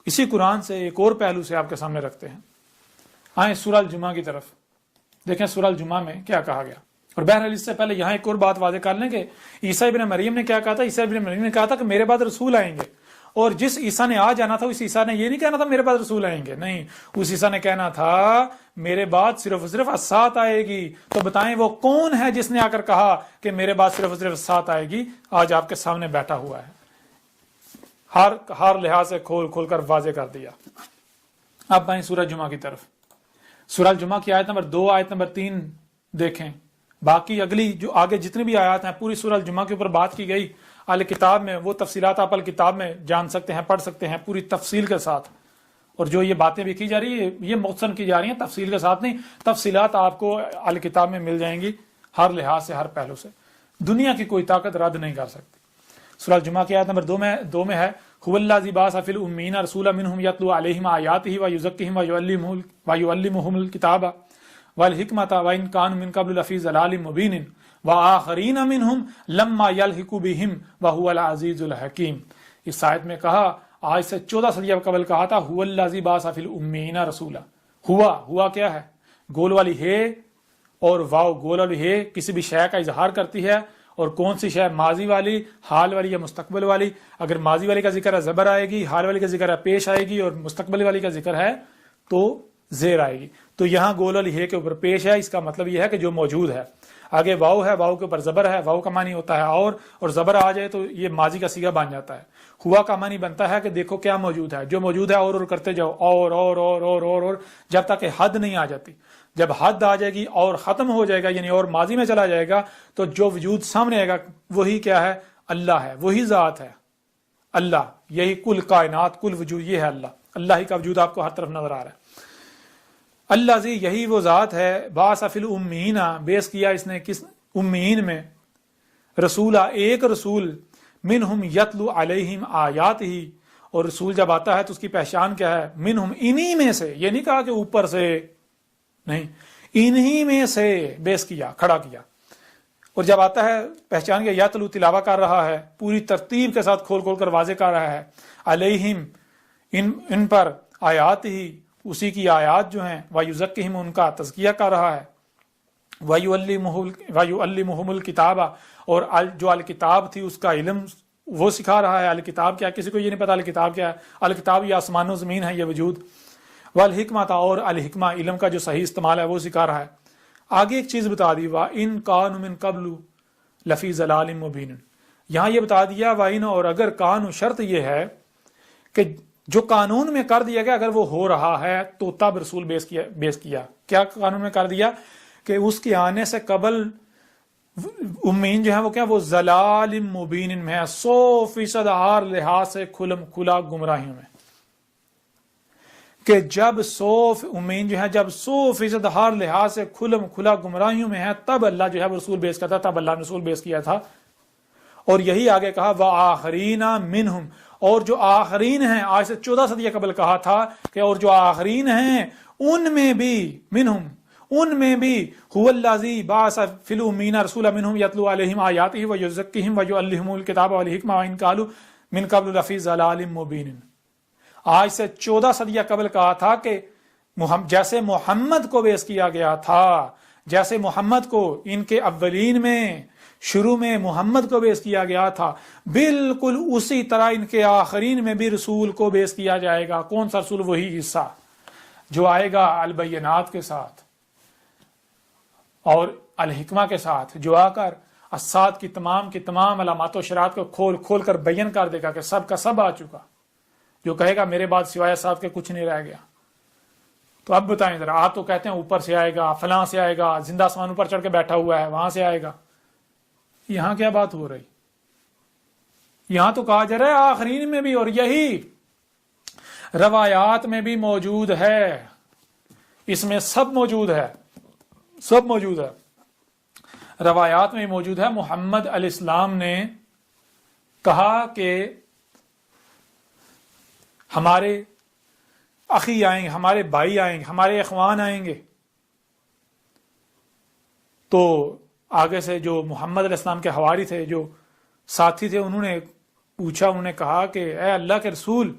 اسی قرآن سے ایک اور پہلو سے آپ کے سامنے رکھتے ہیں. آئیں سورہ الجمعہ کی طرف دیکھیں. سورہ الجمعہ میں کیا کہا گیا؟ اور بہرحال اس سے پہلے یہاں ایک اور بات واضح کر لیں کہ عیسیٰ ابن مریم نے کیا کہا تھا. عیسیٰ ابن مریم نے کہا تھا کہ میرے بعد رسول آئیں گے، اور جس عیسیٰ نے آ جانا تھا اس عیسیٰ نے یہ نہیں کہنا تھا میرے بعد رسول آئیں گے، نہیں، اس عیسیٰ نے کہنا تھا میرے بعد صرف اور صرف الساعۃ آئے گی. تو بتائیں وہ کون ہے جس نے آ کر کہا کہ میرے بعد صرف اور صرف الساعۃ آئے گی؟ آج آپ کے سامنے بیٹھا ہوا ہے، ہر لحاظ سے کھول کھول کر واضح کر دیا. اب آئیں سورہ جمعہ کی طرف. سورہ الجمعہ کی آیت نمبر 2 آیت نمبر 3 دیکھیں. باقی اگلی جو آگے جتنی بھی آیات ہیں پوری سورہ الجمعہ کے اوپر بات کی گئی. اہل کتاب میں وہ تفصیلات آپ اہل کتاب میں جان سکتے ہیں، پڑھ سکتے ہیں پوری تفصیل کے ساتھ. اور جو یہ باتیں بھی کی جا رہی ہے یہ مختصر کی جا رہی ہیں، تفصیل کے ساتھ نہیں. تفصیلات آپ کو اہل کتاب میں مل جائیں گی ہر لحاظ سے، ہر پہلو سے. دنیا کی کوئی طاقت رد نہیں کر سکتی. سورہ الجمعہ کی آیت نمبر 2 میں ہے هو الذی بعث فی الامین رسولا منهم یتلو علیہم آیاتہ ویزکیہم ویعلمہم الکتاب والحکمۃ وان کانوا من قبل لفی ضلال مبین وآخرین منہم لما یلحقوا بہم وہو العزیز الحکیم. اس آیت میں کہا، آج سے 14 صدیہ قبل کہا تھا هو الذی بعث فی الامین رسولا. ہوا کیا ہے؟ گول والی ہے اور واو گول والی ہے کسی بھی شے کا اظہار کرتی ہے. اور کون سی شے؟ ماضی والی، حال والی یا مستقبل والی. اگر ماضی والی کا ذکر ہے زبر آئے گی، حال والی کا ذکر ہے پیش آئے گی، اور مستقبل والی کا ذکر ہے تو زیر آئے گی. تو یہاں گول والی ہے کے اوپر پیش ہے، اس کا مطلب یہ ہے کہ جو موجود ہے. آگے واو ہے، واو کے اوپر زبر ہے، واو کا معنی ہوتا ہے اور زبر آ جائے تو یہ ماضی کا صیغہ بن جاتا ہے. ہوا کا معنی بنتا ہے کہ دیکھو کیا موجود ہے، جو موجود ہے اور کرتے جاؤ، اور جب تک کہ حد نہیں آ جاتی. جب حد آ جائے گی اور ختم ہو جائے گا، یعنی اور ماضی میں چلا جائے گا، تو جو وجود سامنے آئے گا وہی کیا ہے؟ اللہ ہے، وہی ذات ہے اللہ. یہی کل کائنات، کل وجود یہ ہے اللہ. اللہ ہی کا وجود آپ کو ہر طرف نظر آ رہا ہے. اللہ زی، یہی وہ ذات ہے. بعث فی الامین، بیس کیا اس نے کس؟ امین میں. رسولہ، ایک رسول. منہم یتلو علیہم آیاتہ، اور رسول جب آتا ہے تو اس کی پہچان کیا ہے؟ منہم، انہی میں سے. یہ نہیں کہا کہ اوپر سے، نہیں، انہی میں سے بیس کیا، کھڑا کیا. اور جب آتا ہے پہچان کیا، یتلو تلاوہ کر رہا ہے، پوری ترتیب کے ساتھ کھول کھول کر واضح کر رہا ہے. علیہم، ان پر، آیات ہی، اسی کی آیات جو ہیں، وَيُزَكِّهِمْ، ان کا تزکیہ کر رہا ہے. وَيُعَلِّمُهُمُ الْكِتَابَ، اور جو الکتاب تھی اس کا علم وہ سکھا رہا ہے. الکتاب کیا؟ کسی کو یہ نہیں پتا الکتاب کیا ہے. الکتاب یہ آسمان و زمین ہے، یہ وجود. والحکمۃ، اور الحکمہ علم کا جو صحیح استعمال ہے وہ سکھا رہا ہے. آگے ایک چیز بتا دی، وَإِن كَانُوا مِن قَبْلُ لَفِي ضَلَالٍ مُبِينٍ. یہاں یہ بتا دیا وَإِن، اور اگر کانو، شرط یہ ہے کہ جو قانون میں کر دیا گیا اگر وہ ہو رہا ہے تو تب رسول بیس کیا. کیا قانون میں کر دیا؟ کہ اس کے آنے سے قبل امین جو ہے وہ کیا؟ وہ ضلال مبین میں ہے، 100% ہر لحاظ سے کھلا گمراہیوں میں. کہ جب امین جو ہے جب 100% ہر لحاظ سے کھلا گمراہیوں میں ہے، تب اللہ جو ہے وہ رسول بیس کرتا، تب اللہ نے رسول بیس کیا تھا. اور یہی آگے کہا وآخرین منہم، اور جو آخرین ہیں، آج سے 14 صدیہ قبل کہا تھا کہ اور جو آخرین ہیں ان میں بھی، منہم، ان میں بھی، هو الذی بعث فی الامین رسولا منہم یتلو علیہم آیاتہ ویزکیہم ویعلمہم الکتاب والحکمہ وان کانوا من قبل لفی ضلال مبین. آج سے 14 صدیہ قبل کہا تھا کہ جیسے محمد کو بیس کیا گیا تھا، جیسے محمد کو ان کے اولین میں، شروع میں محمد کو بیس کیا گیا تھا، بالکل اسی طرح ان کے آخرین میں بھی رسول کو بیس کیا جائے گا. کون سا رسول؟ وہی عیسیٰ جو آئے گا البینات کے ساتھ اور الحکمہ کے ساتھ، جو آ کر الساعۃ کی تمام علامات و اشارات کو کھول کھول کر بیان کر دے گا کہ سب کا سب آ چکا. جو کہے گا میرے بعد سوائے ساتھ کے کچھ نہیں رہ گیا. تو اب بتائیں ذرا، آپ تو کہتے ہیں اوپر سے آئے گا، فلاں سے آئے گا، زندہ آسمان اوپر چڑھ کے بیٹھا ہوا ہے وہاں سے آئے گا. یہاں کیا بات ہو رہی؟ یہاں تو کہا جا رہا ہے آخرین میں بھی، اور یہی روایات میں بھی موجود ہے. اس میں سب موجود ہے، سب موجود ہے. روایات میں موجود ہے. محمد علیہ السلام نے کہا کہ ہمارے اخی آئیں گے، ہمارے بھائی آئیں گے، ہمارے اخوان آئیں گے. تو آگے سے جو محمد علیہ السلام کے حواری تھے، جو ساتھی تھے، انہوں نے پوچھا، انہوں نے کہا کہ اے اللہ کے رسول،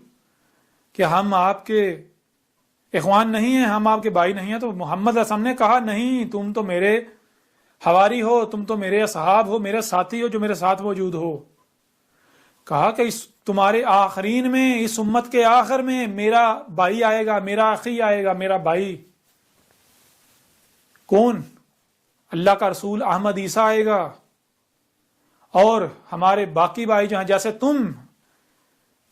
کہ ہم آپ کے اخوان نہیں ہیں، ہم آپ کے بھائی نہیں ہیں، تو محمد صلی اللہ علیہ وسلم نے کہا نہیں، تم تو میرے حواری ہو، تم تو میرے اصحاب ہو، میرے ساتھی ہو جو میرے ساتھ موجود ہو. کہا کہ تمہارے آخرین میں، اس امت کے آخر میں میرا بھائی آئے گا، میرا اخی آئے گا، میرا بھائی. کون؟ اللہ کا رسول احمد عیسیٰ آئے گا. اور ہمارے باقی بھائی جو ہیں، جیسے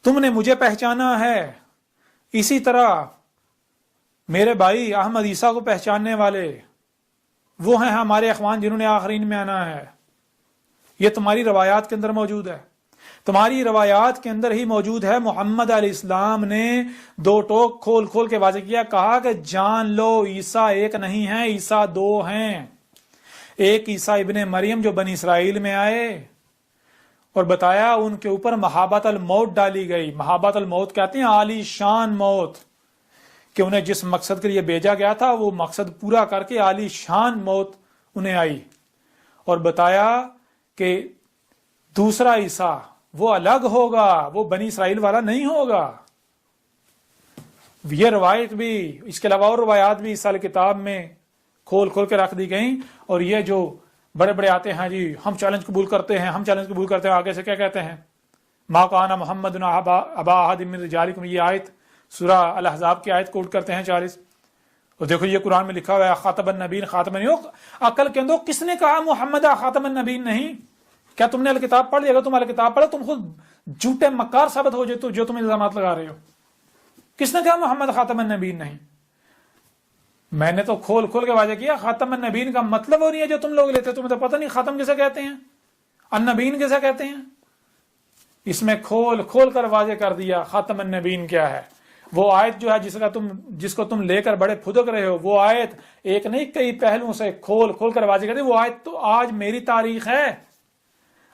تم نے مجھے پہچانا ہے، اسی طرح میرے بھائی احمد عیسیٰ کو پہچاننے والے وہ ہیں ہمارے اخوان جنہوں نے آخرین میں آنا ہے. یہ تمہاری روایات کے اندر موجود ہے، تمہاری روایات کے اندر ہی موجود ہے. محمد علیہ السلام نے دو ٹوک کھول کھول کے واضح کیا، کہا کہ جان لو عیسیٰ ایک نہیں ہے، عیسیٰ دو ہیں. ایک عیسیٰ ابن مریم جو بنی اسرائیل میں آئے اور بتایا ان کے اوپر محابت الموت ڈالی گئی. محابت الموت کہتے ہیں عالی شان موت، کہ انہیں جس مقصد کے لیے بھیجا گیا تھا وہ مقصد پورا کر کے عالی شان موت انہیں آئی. اور بتایا کہ دوسرا عیسیٰ وہ الگ ہوگا، وہ بنی اسرائیل والا نہیں ہوگا. یہ روایت بھی، اس کے علاوہ اور روایات بھی اس سال کتاب میں کھول کھول کے رکھ دی گئیں. اور یہ جو بڑے بڑے آتے ہیں جی ہم چیلنج قبول کرتے ہیں، ہم چیلنج قبول کرتے ہیں، آگے سے کیا کہتے ہیں؟ ما کان محمد ابا احد من رجالکم، یہ آیت سورہ الاحزاب کی آیت کوٹ کرتے ہیں 40. اور دیکھو یہ قرآن میں لکھا ہوا ہے خاتم النبیین، خاتم النبیین. عقل کے اندر کس نے کہا محمد خاتم النبیین نہیں؟ کیا تم نے الکتاب پڑھ لیا؟ اگر تم الکتاب پڑھو تم خود جھوٹے مکار ثابت ہو جائے جو تم الزامات لگا رہے ہو. کس نے کہا محمد خاتم النبیین نہیں؟ میں نے تو کھول کھول کے واضح کیا خاتم النبیین کا مطلب وہ نہیں ہے جو تم لوگ لیتے. تمہیں تو پتہ نہیں خاتم کسے کہتے ہیں، النبیین کسے کہتے ہیں. اس میں کھول کھول کر واضح کر دیا خاتم النبیین کیا ہے. وہ آیت جو ہے جس کو تم لے کر بڑے پھدک رہے ہو، وہ آیت ایک نہیں کئی پہلوؤں سے کھول کھول کر واضح کر دی. وہ آیت تو آج میری تاریخ ہے،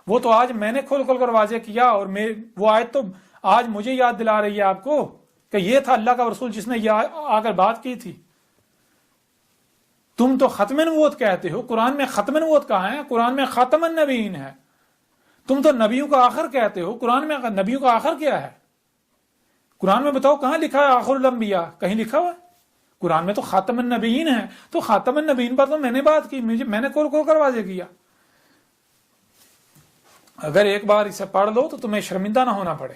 وہ تو آج میں نے کھول کھول کر واضح کیا. اور وہ آیت تو آج مجھے یاد دلا رہی ہے آپ کو کہ یہ تھا اللہ کا رسول جس نے آ کر بات کی تھی. تم تو ختم نبوت کہتے ہو، قرآن میں ختم نبوت کہاں ہے؟ قرآن میں خاتم النبیین ہے. تم تو نبیوں کا آخر کہتے ہو، قرآن میں نبیوں کا آخر کیا ہے؟ قرآن میں بتاؤ کہاں لکھا ہے آخر الانبیاء؟ کہیں لکھا ہوا ہے؟ قرآن میں تو خاتم النبیین ہے. تو خاتم النبیین پر تو میں نے بات کی، میں نے کھول کھول کر واضح کیا. اگر ایک بار اسے پڑھ لو تو تمہیں شرمندہ نہ ہونا پڑے.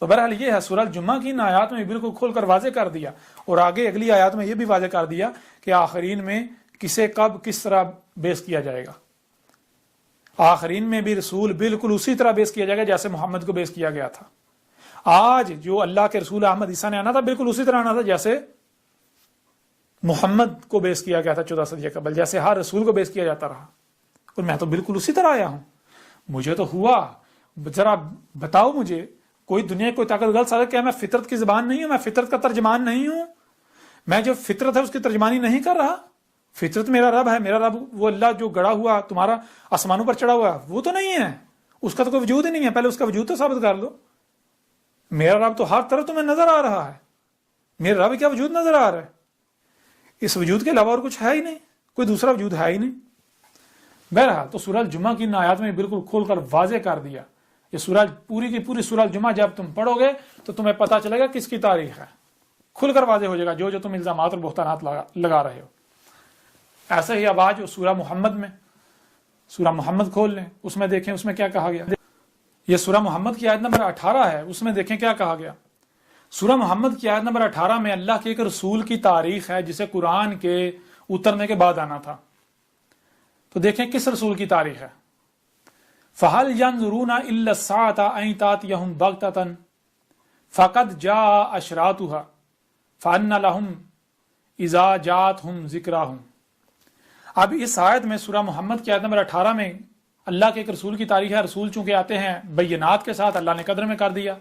تو بہرحال یہ ہے سورہ الجمعہ کی ان آیات میں بالکل کھول کر واضح کر دیا. اور آگے اگلی آیات میں یہ بھی واضح کر دیا کہ آخرین میں کسے کب کس طرح بیس کیا جائے گا. آخرین میں بھی رسول بالکل اسی طرح بیس کیا جائے گا جیسے محمد کو بیس کیا گیا تھا. آج جو اللہ کے رسول احمد عیسیٰ نے آنا تھا بالکل اسی طرح آنا تھا جیسے محمد کو بیس کیا گیا تھا 14 صدی قبل، جیسے ہر رسول کو بیس کیا جاتا رہا. اور میں تو بالکل اسی طرح آیا ہوں. مجھے تو ہوا، ذرا بتاؤ مجھے کوئی دنیا کوئی طاقت غلط ثابت کیا میں فطرت کی زبان نہیں ہوں، میں فطرت کا ترجمان نہیں ہوں، میں جو فطرت ہے اس کی ترجمانی نہیں کر رہا. فطرت میرا رب ہے، میرا رب وہ اللہ جو گڑا ہوا تمہارا آسمانوں پر چڑھا ہوا وہ تو نہیں ہے، اس کا تو کوئی وجود ہی نہیں ہے. پہلے اس کا وجود تو ثابت کر لو. میرا رب تو ہر طرف تمہیں نظر آ رہا ہے. میرا رب کیا وجود نظر آ رہا ہے؟ اس وجود کے علاوہ اور کچھ ہے ہی نہیں، کوئی دوسرا وجود ہے ہی نہیں. بہرحال تو سورہ الجمعہ کی ان آیات میں بالکل کھول کر واضح کر دیا. یہ سورہ پوری کی پوری سورہ الجمعہ جب تم پڑھو گے تو تمہیں پتہ چلے گا کس کی تاریخ ہے. کھل کر واضح ہو جائے گا جو تم الزامات اور بہتانات لگا رہے ہو. ایسے ہی اب آج سورہ محمد کھول لیں، اس میں دیکھیں اس میں کیا کہا گیا. یہ سورہ محمد کی آیت نمبر 18 ہے، اس میں دیکھیں کیا کہا گیا. سورہ محمد کی آیت نمبر 18 میں اللہ کے ایک رسول کی تاریخ ہے جسے قرآن کے اترنے کے بعد آنا تھا. تو دیکھیں کس رسول کی تاریخ ہے. فَهَلْ يَنْظُرُونَ إِلَّا السَّاعَةَ أَن تَأْتِيَهُمْ بَغْتَةً فَقَدْ جَاءَ أَشْرَاطُهَا فَأَنَّ لَهُمْ إِذَا جَاءَتْهُمْ ذِكْرَاهُمْ. اب اس آیت میں سورہ محمد کی آیت نمبر 18 میں اللہ کے ایک رسول کی تاریخ ہے. رسول چونکہ آتے ہیں بینات کے ساتھ، اللہ نے قدر میں کر دیا.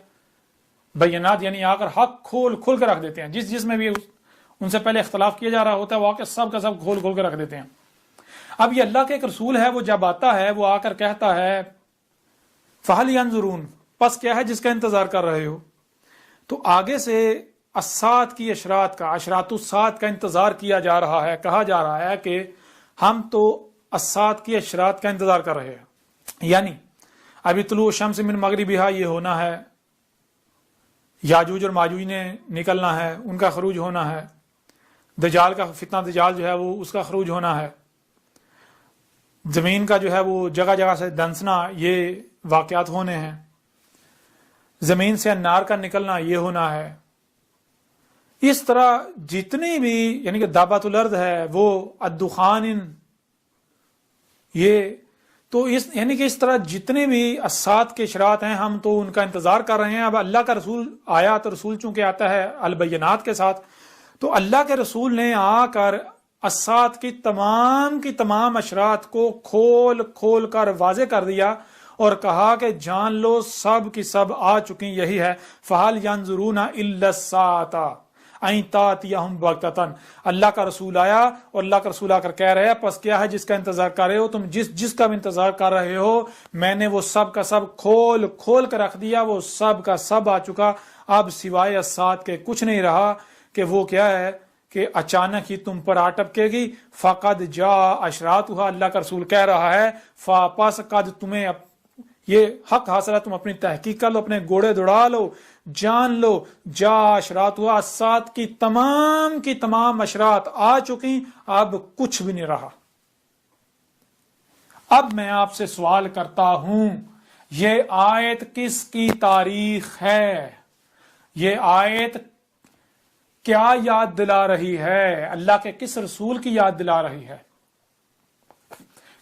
بینات یعنی آ کر حق کھول کھول کے رکھ دیتے ہیں. جس میں بھی ان سے پہلے اختلاف کیا جا رہا ہوتا ہے وہ آ کے سب کا سب کھول کھول کے رکھ دیتے ہیں. اب یہ اللہ کے ایک رسول ہے، وہ جب آتا ہے وہ آ کر کہتا ہے فَهَلْ يَنْظُرُونَ، پس کیا ہے جس کا انتظار کر رہے ہو. تو آگے سے الساعۃ کی اشراط کا، اشراط الساعۃ کا انتظار کیا جا رہا ہے. کہا جا رہا ہے کہ ہم تو الساعۃ کی اشراط کا انتظار کر رہے ہیں. یعنی ابھی طلوع الشمس من مغربہا یہ ہونا ہے، یاجوج اور ماجوج نے نکلنا ہے، ان کا خروج ہونا ہے، دجال کا فتنہ دجال جو ہے وہ اس کا خروج ہونا ہے، زمین کا جو ہے وہ جگہ جگہ سے دنسنا، یہ واقعات ہونے ہیں، زمین سے انار کا نکلنا یہ ہونا ہے. اس طرح جتنی بھی یعنی کہ دابت الارض ہے وہ الدخان، یہ تو یعنی کہ اس طرح جتنے بھی اسات کے اشراط ہیں ہم تو ان کا انتظار کر رہے ہیں. اب اللہ کا رسول آیا تو رسول چونکہ آتا ہے البینات کے ساتھ، تو اللہ کے رسول نے آ کر اسات کی تمام اشراط کو کھول کھول کر واضح کر دیا اور کہا کہ جان لو سب کی سب آ چکی، یہی ہے فَهَلْ يَنظُرُونَ إِلَّا السَّاعَةَ أَن تَأْتِيَهُمْ بَغْتَةً. اللہ کا رسول آیا اور اللہ کا رسول آ کر کہہ رہے ہیں پس کیا ہے جس کا انتظار کر رہے ہو تم، جس کا بھی انتظار کر رہے ہو میں نے وہ سب کا سب کھول کھول کر رکھ دیا، وہ سب کا سب آ چکا. اب سوائے الساعت کے کچھ نہیں رہا کہ وہ کیا ہے کہ اچانک ہی تم پر آ ٹپکے گی. فقد جاء اشراطها، اللہ کا رسول کہہ رہا ہے پس قد تمہیں یہ حق حاصل ہے، تم اپنی تحقیق کر لو، اپنے گھوڑے دوڑا لو، جان لو جا اشراطها، الساعت کی تمام اشراط آ چکی، اب کچھ بھی نہیں رہا. اب میں آپ سے سوال کرتا ہوں یہ آیت کس کی تاریخ ہے؟ یہ آیت کیا یاد دلا رہی ہے؟ اللہ کے کس رسول کی یاد دلا رہی ہے؟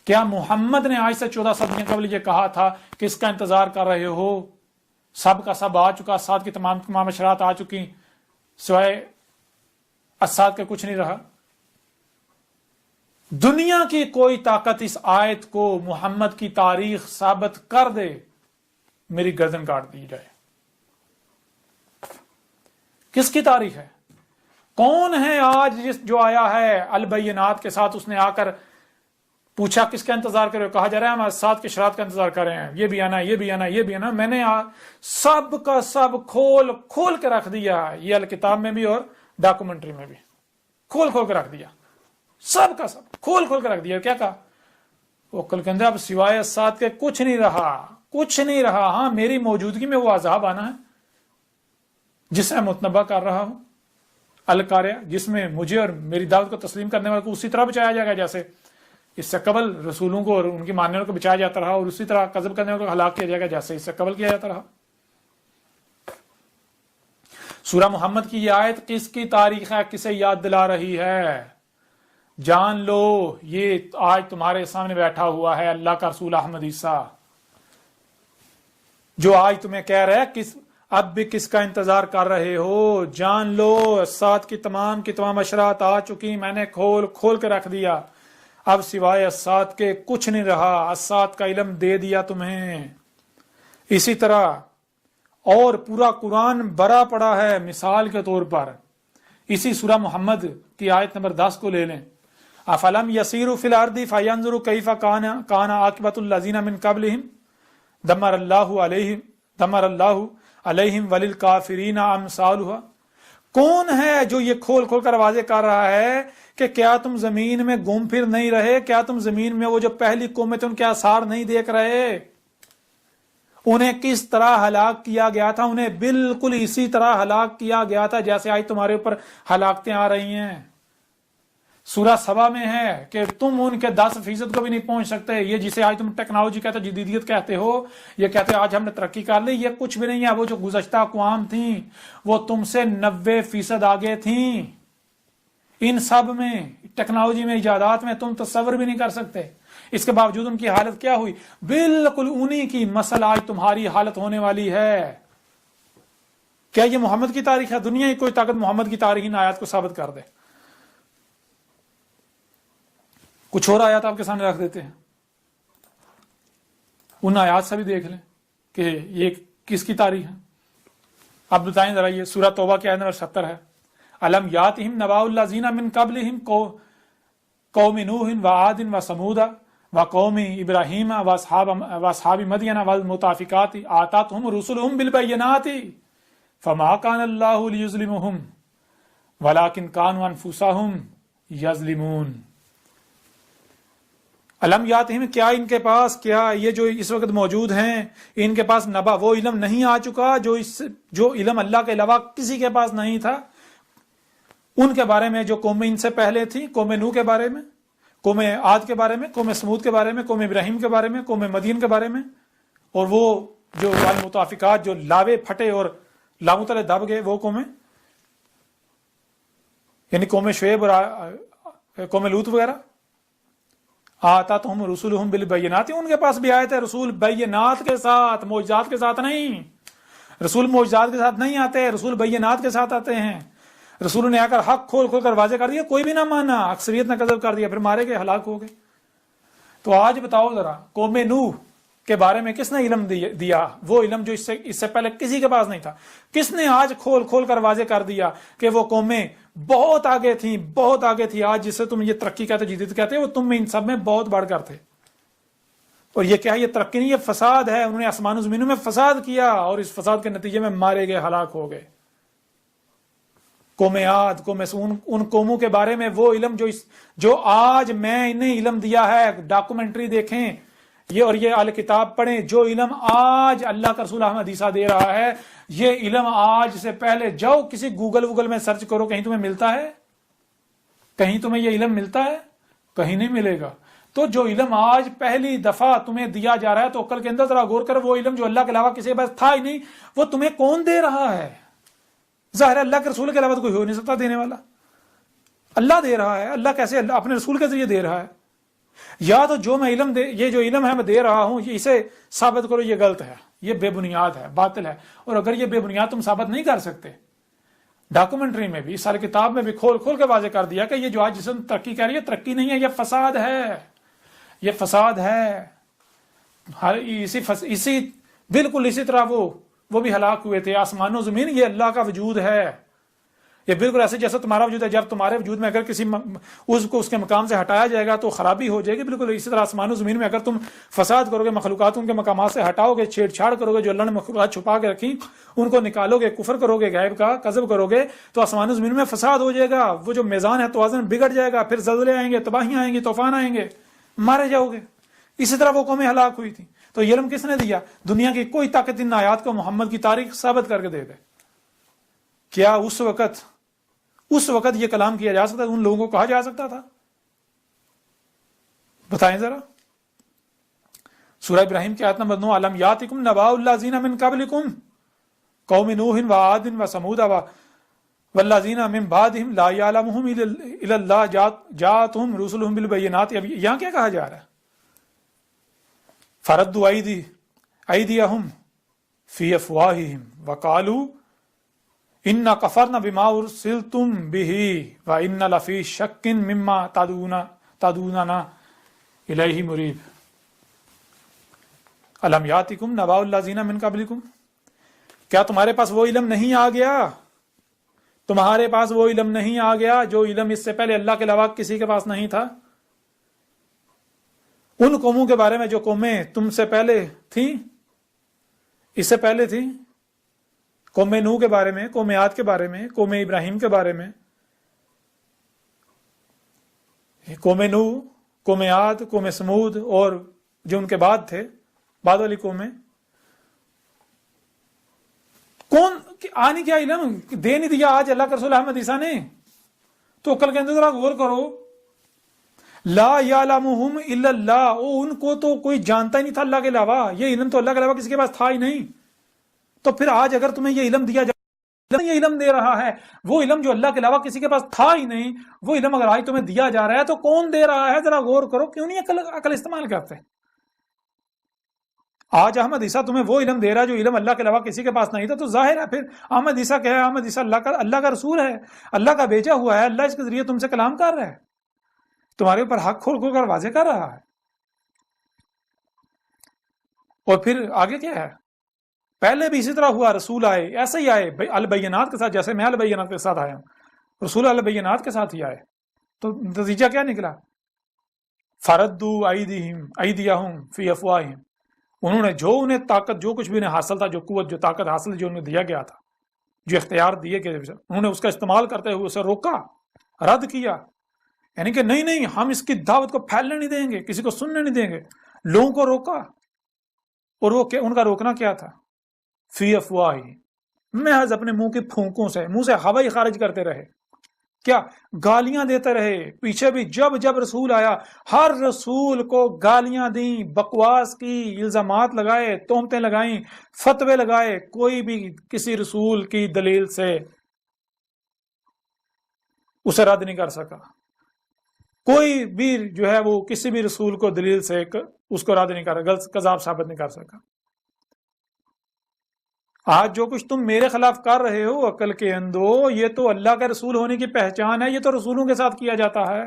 کیا محمد نے آج سے 14 صدیوں قبل یہ کہا تھا کہ اس کا انتظار کر رہے ہو، سب کا سب آ چکا، اسات کی تمام اشراط آ چکی، سوائے اسات کے کچھ نہیں رہا؟ دنیا کی کوئی طاقت اس آیت کو محمد کی تاریخ ثابت کر دے، میری گردن کاٹ دی جائے. کس کی تاریخ ہے؟ کون ہے آج جو آیا ہے البینات کے ساتھ، اس نے آ کر پوچھا کس کا انتظار کرے، کہا جا رہا ہے ہم اسات کے اشراط کا انتظار کر رہے ہیں، یہ بھی آنا یہ بھی آنا یہ بھی آنا. میں نے سب کا سب کھول کھول کے رکھ دیا، یہ الکتاب میں بھی اور ڈاکومنٹری میں بھی کھول کھول کے رکھ دیا، سب کا سب کھول کھول کے رکھ دیا. کیا کہا وہ کل کہندے اب سوائے اسات کے کچھ نہیں رہا، کچھ نہیں رہا. ہاں میری موجودگی میں وہ عذاب آنا ہے جس میں متنبہ کر رہا ہوں، القاریہ، جس میں مجھے اور میری دعوت کو تسلیم کرنے والے کو اسی طرح بچایا جائے گا جیسے اس سے قبل رسولوں کو اور ان کی ماننے والوں کو بچایا جاتا رہا، اور اسی طرح کذب کرنے والوں کو ہلاک کیا جائے گا جیسے اس سے قبل کیا جاتا رہا. سورہ محمد کی یہ آیت کس کی تاریخ ہے، کسے یاد دلا رہی ہے؟ جان لو یہ آج تمہارے سامنے بیٹھا ہوا ہے اللہ کا رسول احمد عیسیٰ، جو آج تمہیں کہہ رہا ہے اب بھی کس کا انتظار کر رہے ہو. جان لو اسات کی تمام اشراط آ چکی، میں نے کھول کھول کے رکھ دیا، اب سوائے اسات کے کچھ نہیں رہا، اسات کا علم دے دیا تمہیں. اسی طرح اور پورا قرآن بھرا پڑا ہے. مثال کے طور پر اسی سورہ محمد کی آیت نمبر 10 کو لے لیں. افلم یسیروا فی الارض فینظروا کیف کان عاقبۃ الذین من قبلہم دمر اللہ علیہم وللکافرین امثالها. کون ہے جو یہ کھول کھول کر واضح کر رہا ہے کہ کیا تم زمین میں گم پھر نہیں رہے؟ کیا تم زمین میں وہ جو پہلی قومیں تھے ان کے آثار نہیں دیکھ رہے؟ انہیں کس طرح ہلاک کیا گیا تھا؟ انہیں بالکل اسی طرح ہلاک کیا گیا تھا جیسے آج تمہارے اوپر ہلاکتیں آ رہی ہیں. سورہ سبا میں ہے کہ تم ان کے 10% کو بھی نہیں پہنچ سکتے. یہ جسے آج تم ٹیکنالوجی کہتے ہو، جدیدیت کہتے ہو، یہ کہتے ہو آج ہم نے ترقی کر لی، یہ کچھ بھی نہیں ہے. وہ جو گزشتہ اقوام تھیں وہ تم سے 90% آگے تھیں. ان سب میں ٹیکنالوجی میں ایجادات میں تم تصور بھی نہیں کر سکتے. اس کے باوجود ان کی حالت کیا ہوئی؟ بالکل انہی کی مسل آج تمہاری حالت ہونے والی ہے. کیا یہ محمد کی تاریخ ہے؟ دنیا کی کوئی طاقت محمد کی تاریخ ان آیات کو ثابت کر دے؟ کچھ اور آیات آپ کے سامنے رکھ دیتے ہیں، ان آیات سے بھی دیکھ لیں کہ یہ کس کی تاریخ ہے. آپ بتائیں ذرا. یہ سورہ توبہ کی آیت نمبر 70 ہے. الم یاتہم نبأ الذین من قبلہم قوم نوح وعاد وثمود وقوم ابراہیم واصحاب مدین والمؤتفکات آتتہم رسلہم بالبینات فما کان اللہ لیظلمہم ولکن کانوا انفسہم یظلمون. علم یاتہم، کیا ان کے پاس، کیا یہ جو اس وقت موجود ہیں ان کے پاس نبا، وہ علم نہیں آ چکا جو علم اللہ کے علاوہ کسی کے پاس نہیں تھا، ان کے بارے میں جو قومیں ان سے پہلے تھیں، قوم نوح کے بارے میں، قوم عاد کے بارے میں، قوم سمود کے بارے میں، قوم ابراہیم کے بارے میں، قوم مدین کے بارے میں، اور وہ جو المتافقات جو لاوے پھٹے اور لاموں تلے دب گئے وہ قومیں، یعنی قوم شعیب اور قوم لوط وغیرہ. آتاتہم رسولہم بالبینات، ان کے پاس بھی آئے تھے رسول بینات کے ساتھ، معجزات کے ساتھ نہیں. رسول معجزات کے ساتھ نہیں آتے، رسول بینات کے ساتھ آتے ہیں. رسول نے آ کر حق کھول کھول کر واضح کر دیا، کوئی بھی نہ مانا، اکثریت نے کذب کر دیا، پھر مارے گئے، ہلاک ہو گئے. تو آج بتاؤ ذرا، قوم نوح کے بارے میں کس نے علم دیا؟ وہ علم جو اس سے پہلے کسی کے پاس نہیں تھا. کس نے آج کھول کھول کر واضح کر دیا کہ وہ قومیں بہت آگے تھیں، بہت آگے تھی. آج جسے تم یہ ترقی کہتے، جدید کہتے، وہ تم میں ان سب میں بہت بڑھ کر تھے. اور یہ کیا ہے؟ یہ ترقی نہیں، یہ فساد ہے. انہوں نے آسمان و زمینوں میں فساد کیا اور اس فساد کے نتیجے میں مارے گئے، ہلاک ہو گئے. قوم عاد، قوم سون، ان قوموں کے بارے میں وہ علم جو آج میں انہیں علم دیا ہے. ڈاکومنٹری دیکھیں یہ، اور یہ اہل کتاب پڑھیں. جو علم آج اللہ کا رسول احمد عیسیٰ دے رہا ہے، یہ علم آج سے پہلے جاؤ کسی گوگل میں سرچ کرو، کہیں تمہیں ملتا ہے؟ کہیں تمہیں یہ علم ملتا ہے؟ کہیں نہیں ملے گا. تو جو علم آج پہلی دفعہ تمہیں دیا جا رہا ہے، تو عقل کے اندر ذرا غور کرو، وہ علم جو اللہ کے علاوہ کسی کے پاس تھا ہی نہیں، وہ تمہیں کون دے رہا ہے؟ ظاہر ہے اللہ کے رسول کے علاوہ تو کوئی ہو نہیں سکتا دینے والا. اللہ دے رہا ہے. اللہ کیسے اپنے رسول کے ذریعے دے رہا ہے؟ یا تو جو میں علم یہ جو علم ہے میں دے رہا ہوں، اسے ثابت کرو یہ غلط ہے، یہ بے بنیاد ہے، باطل ہے. اور اگر یہ بے بنیاد تم ثابت نہیں کر سکتے، ڈاکومنٹری میں بھی، ساری کتاب میں بھی کھول کھول کے واضح کر دیا کہ یہ جو آج جسم ترقی کر رہی ہے، ترقی نہیں ہے، یہ فساد ہے، یہ فساد ہے. اسی بالکل اسی طرح وہ بھی ہلاک ہوئے تھے. آسمان و زمین یہ اللہ کا وجود ہے. یہ بالکل ایسے جیسا تمہارا وجود ہے. جب تمہارے وجود میں اگر کسی عضو کو اس کے مقام سے ہٹایا جائے گا تو خرابی ہو جائے گی. بالکل اسی طرح آسمان و زمین میں اگر تم فساد کرو گے، مخلوقات ان کے مقامات سے ہٹاؤ گے، چھیڑ چھاڑ کرو گے، جو اللہ نے مخلوقات چھپا کے رکھی ان کو نکالو گے، کفر کرو گے، غیب کا کذب کرو گے، تو آسمان و زمین میں فساد ہو جائے گا. وہ جو میزان ہے توازن بگڑ جائے گا، پھر زلزلے آئیں گے، تباہیاں آئیں گی، طوفان آئیں گے، مارے جاؤ گے. اسی طرح وہ قومیں ہلاک ہوئی تھی. تو یہ علم کس نے دیا؟ دنیا کی کوئی طاقت ان آیات کو محمد کی تاریخ ثابت کر کے دے دے. کیا اس وقت یہ کلام کیا جا سکتا، ان لوگوں کو کہا جا سکتا تھا؟ بتائیں ذرا. سورہ ابراہیم کی آیت نمبر 9، علم یاتکم نباء الذین من قبلکم قوم نوح و عاد و ثمود والذین من بعدہم لا یعلمہم الا اللہ جاءتہم رسلہم بالبینات. اب یہاں کیا کہا جا رہا ہے؟ فردوا ایدیہم فی افواہہم وقالوا انا کفرنا بما ارسلتم بہ وانا لفی شک مما تدعوننا الیہ مریب. الم یاتکم نباء الذین من قبلکم، کیا تمہارے پاس وہ علم نہیں آ گیا؟ تمہارے پاس وہ علم نہیں آ گیا جو علم اس سے پہلے اللہ کے علاوہ کسی کے پاس نہیں تھا؟ ان قوموں کے بارے میں جو قومیں تم سے پہلے تھیں، اس سے پہلے تھیں، قوم نوح کے بارے میں، قوم عاد کے بارے میں، قوم ابراہیم کے بارے میں. قوم نوح، قوم عاد، قوم سمود اور جو ان کے بعد تھے، بعد والی قومیں، کون آنے کیا علم دے نہیں دیا آج اللہ کے رسول احمد عیسیٰ نے؟ تو عقل کے اندر ذرا غور کرو. لا یعلمہم الا اللہ، ان کو تو کوئی جانتا ہی نہیں تھا اللہ کے علاوہ. یہ علم تو اللہ کے علاوہ کسی کے پاس تھا ہی نہیں. تو پھر آج اگر تمہیں یہ علم دیا جائے، یہ علم دے رہا ہے، وہ علم جو اللہ کے علاوہ کسی کے پاس تھا ہی نہیں، وہ علم اگر آج تمہیں دیا جا رہا ہے تو کون دے رہا ہے؟ ذرا غور کرو. کیوں نہیں عقل استعمال کرتے؟ آج احمد عیسیٰ تمہیں وہ علم دے رہا ہے جو علم اللہ کے علاوہ کسی کے پاس نہیں تھا. تو ظاہر ہے پھر احمد عیسیٰ کیا ہے؟ احمد عیسیٰ اللہ کا رسول ہے، اللہ کا بھیجا ہوا ہے. اللہ اس کے ذریعے تم سے کلام کر رہا ہے، تمہارے اوپر حق کھول کھول کر واضح کر رہا ہے. اور پھر آگے کیا ہے؟ پہلے بھی اسی طرح ہوا، رسول آئے، ایسے ہی آئے البینات کے ساتھ، جیسے میں البینات کے ساتھ آیا ہوں، رسول البینات کے ساتھ ہی آئے. تو نتیجہ کیا نکلا؟ فردوا ایدیہم فی افواہہم، انہوں نے جو انہیں طاقت، جو کچھ بھی انہیں حاصل تھا، جو قوت، جو طاقت حاصل جو انہیں دیا گیا تھا، جو اختیار دیے گئے، انہوں نے اس کا استعمال کرتے ہوئے اسے روکا، رد کیا. یعنی کہ نہیں ہم اس کی دعوت کو پھیلنے نہیں دیں گے، کسی کو سننے نہیں دیں گے، لوگوں کو روکا. اور وہ ان کا روکنا کیا تھا؟ فی افواہی، محض اپنے منہ کی پھونکوں سے، منہ سے ہوا ہی خارج کرتے رہے. کیا؟ گالیاں دیتے رہے. پیچھے بھی جب رسول آیا ہر رسول کو گالیاں دیں، بکواس کی، الزامات لگائے، تہمتیں لگائیں، فتوے لگائے. کوئی بھی کسی رسول کی دلیل سے اسے رد نہیں کر سکا. کوئی بھی جو ہے وہ کسی بھی رسول کو دلیل سے اس کو رد نہیں کر، غلط کذاب ثابت نہیں کر سکا. آج جو کچھ تم میرے خلاف کر رہے ہو عقل کے اندھو، یہ تو اللہ کا رسول ہونے کی پہچان ہے، یہ تو رسولوں کے ساتھ کیا جاتا ہے.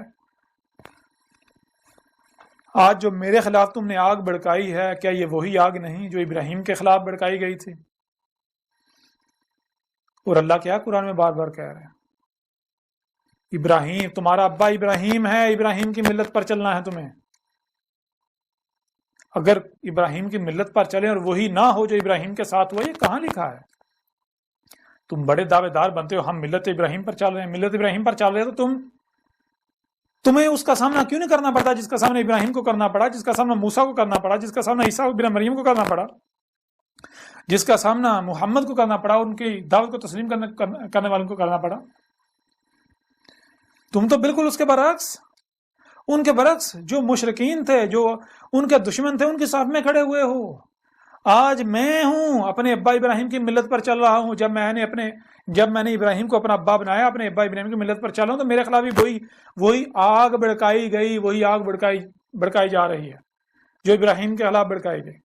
آج جو میرے خلاف تم نے آگ بھڑکائی ہے، کیا یہ وہی آگ نہیں جو ابراہیم کے خلاف بھڑکائی گئی تھی؟ اور اللہ کیا قرآن میں بار بار کہہ رہے ہیں، ابراہیم تمہارا ابا ابراہیم ہے، ابراہیم کی ملت پر چلنا ہے تمہیں. اگر ابراہیم کی ملت پر چلیں اور وہی نہ ہو جو ابراہیم کے ساتھ ہوا، یہ کہاں لکھا ہے؟ تم بڑے دعوے دار بنتے ہو، ہم ملت ابراہیم پر چل رہے ہیں، ملت ابراہیم پر چل رہے ہیں، تو تمہیں اس کا سامنا کیوں نہیں کرنا پڑتا جس کا سامنا ابراہیم کو کرنا پڑا، جس کا سامنا موسیٰ کو کرنا پڑا، جس کا سامنا عیسیٰ بن مریم کو کرنا پڑا، جس کا سامنا محمد کو کرنا پڑا، ان کی دعوت کو تسلیم کرنے والوں کو کرنا پڑا. تم تو بالکل اس کے برعکس، ان کے برعکس جو مشرکین تھے، جو ان کے دشمن تھے، ان کے صف میں کھڑے ہوئے ہو. آج میں ہوں اپنے ابا ابراہیم کی ملت پر چل رہا ہوں. جب میں نے ابراہیم کو اپنا ابا بنایا، اپنے ابا ابراہیم کی ملت پر چل رہا ہوں، تو میرے خلاف بھی وہی آگ بھڑکائی گئی، وہی آگ بھڑکائی جا رہی ہے جو ابراہیم کے خلاف بھڑکائی گئی.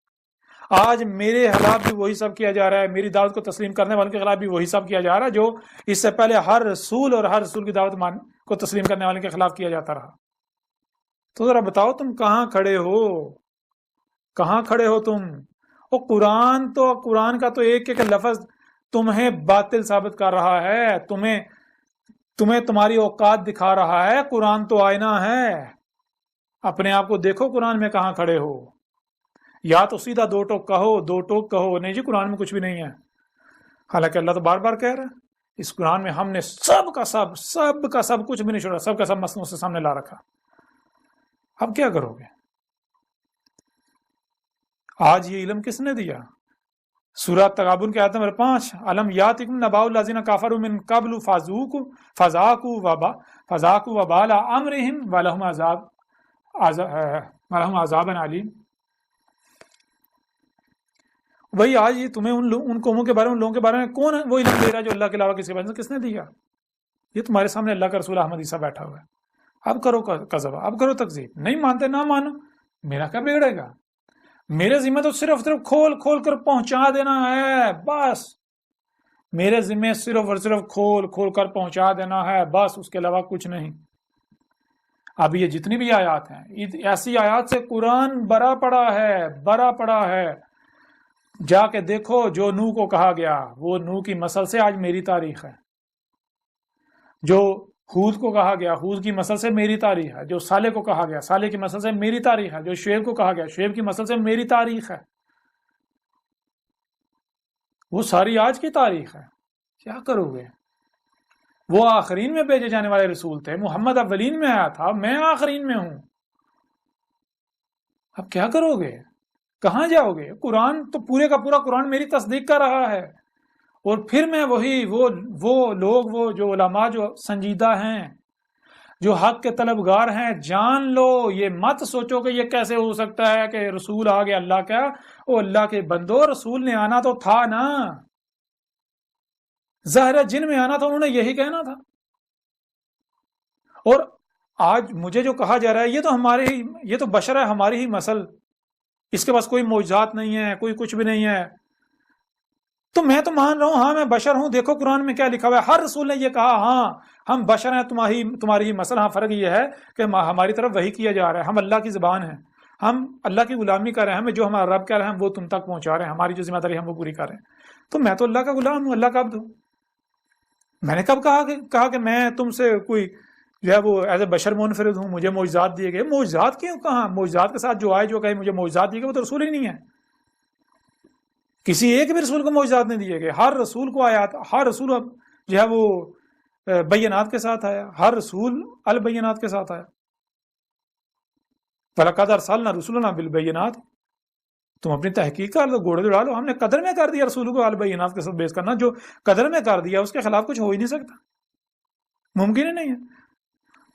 آج میرے خلاف بھی وہی سب کیا جا رہا ہے، میری دعوت کو تسلیم کرنے والوں کے خلاف بھی وہی سب کیا جا رہا ہے جو اس سے پہلے ہر رسول اور ہر رسول کی دعوت کو تسلیم کرنے والوں کے خلاف کیا جاتا رہا. تو ذرا بتاؤ تم کہاں کھڑے ہو؟ کہاں کھڑے ہو تم؟ وہ قرآن کا تو ایک ایک لفظ تمہیں باطل ثابت کر رہا ہے، تمہیں تمہاری اوقات دکھا رہا ہے. قرآن تو آئینہ ہے، اپنے آپ کو دیکھو قرآن میں کہاں کھڑے ہو. یا تو سیدھا دو ٹوک کہو نہیں جی قرآن میں کچھ بھی نہیں ہے. حالانکہ اللہ تو بار بار کہہ رہا ہے اس قرآن میں ہم نے سب کا سب کچھ بھی نہیں چھوڑا، سب کا سب مسئلوں سے سامنے لا رکھا. اب کیا کرو گے؟ آج یہ علم کس نے دیا؟ سورہ تغابن کے آیت نمبر 5، الم یاتکم نبأ الذین کفروا من قبل فذاقوا وبال امرہم ولہم عذاب علیم. وہی آج یہ تمہیں ان قوموں کے بارے میں، ان لوگوں کے بارے میں کون وہ علم دے رہا ہے جو اللہ کے علاوہ کسی کے کس نے دیا؟ یہ تمہارے سامنے اللہ کا رسول احمد عیسیٰ بیٹھا ہوا ہے. اب کرو کذب، اب کرو تکذیب. نہیں مانتے نہ مانو، میرا کیا بگڑے گا؟ میرے ذمہ تو صرف کھول کر پہنچا دینا ہے بس. میرے ذمہ صرف اور صرف کھول کر پہنچا دینا ہے بس، اس کے علاوہ کچھ نہیں. اب یہ جتنی بھی آیات ہیں، ایسی آیات سے قرآن بھرا پڑا ہے. جا کے دیکھو جو نوح کو کہا گیا، وہ نوح کی مسل سے آج میری تاریخ ہے. جو ہود کو کہا گیا، ہود کی مسل سے میری تاریخ ہے. جو صالح کو کہا گیا، صالح کی مسل سے میری تاریخ ہے. جو شعیب کو کہا گیا، شعیب کی مسل سے میری تاریخ ہے. وہ ساری آج کی تاریخ ہے. کیا کرو گے؟ وہ آخرین میں بھیجے جانے والے رسول تھے، محمد اولین میں آیا تھا، میں آخرین میں ہوں. اب کیا کرو گے؟ کہاں جاؤ گے؟ قرآن تو پورے کا پورا قرآن میری تصدیق کر رہا ہے. اور پھر میں وہ لوگ، وہ جو علماء جو سنجیدہ ہیں، جو حق کے طلبگار ہیں، جان لو، یہ مت سوچو کہ یہ کیسے ہو سکتا ہے کہ رسول آ گیا اللہ کا. او اللہ کے بندو، رسول نے آنا تو تھا نا، ظاہر جن میں آنا تھا انہوں نے یہی کہنا تھا. اور آج مجھے جو کہا جا رہا ہے یہ تو بشر ہے، ہماری ہی مسل، اس کے پاس کوئی معجزات نہیں ہے، کوئی کچھ بھی نہیں ہے. تو میں تو مان رہا ہوں، ہاں میں بشر ہوں. دیکھو قرآن میں کیا لکھا ہوا ہے، ہر رسول نے یہ کہا ہاں ہم بشر ہیں، تمہاری ہی مسل. ہاں فرق یہ ہے کہ ہماری طرف وحی کیا جا رہا ہے، ہم اللہ کی زبان ہیں، ہم اللہ کی غلامی کر رہے ہیں، ہمیں جو ہمارا رب کہہ رہے ہیں ہم وہ تم تک پہنچا رہے ہیں، ہماری جو ذمہ داری ہم وہ پوری کر رہے ہیں. تو میں تو اللہ کا غلام ہوں، اللہ کا عبد ہوں. میں نے کب کہا کہ میں تم سے کوئی جو ہے وہ ایز اے بشر منفرد ہوں، مجھے معجزات دیے گئے؟ معجزات کیوں؟ کہاں معجزات کے ساتھ جو آئے جو کہے مجھے معجزات دیے گئے، وہ تو رسول ہی نہیں ہے. کسی ایک بھی رسول کو معجزات نہیں دیے گئے. ہر رسول کو آیات، ہر رسول جو ہے وہ بینات کے ساتھ آیا، ہر رسول البینات کے ساتھ آیا. وَلَقَدْ أَرْسَلْنَا رُسُلَنَا بِالْبَيِّنَاتِ. تم اپنی تحقیق کر لو، گھوڑے دوڑا لو. ہم نے قدر میں کر دیا رسول کو البینات کے ساتھ بیس کرنا. جو قدر میں کر دیا اس کے خلاف کچھ ہو ہی نہیں سکتا، ممکن ہی نہیں ہے.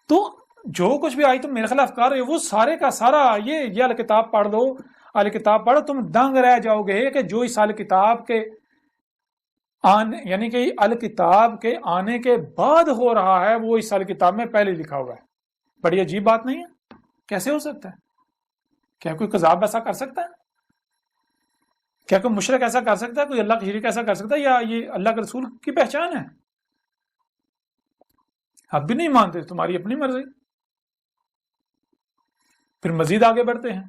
تو جو کچھ بھی آئی تم میرے خلاف کر رہے ہو وہ سارے کا سارا یہ الکتاب پڑھ دو، الکتاب پڑھو، تم دنگ رہ جاؤ گے کہ جو اس الکتاب کے یعنی کہ الکتاب کے آنے کے بعد ہو رہا ہے وہ اس الکتاب میں پہلے لکھا ہوا ہے. بڑی عجیب بات نہیں ہے؟ کیسے ہو سکتا ہے؟ کیا کوئی کذاب ایسا کر سکتا ہے؟ کیا کوئی مشرک ایسا کر سکتا ہے؟ کوئی اللہ کا شریک ایسا کر سکتا ہے؟ یا یہ اللہ کے رسول کی پہچان ہے؟ اب بھی نہیں مانتے، تمہاری اپنی مرضی. پھر مزید آگے بڑھتے ہیں.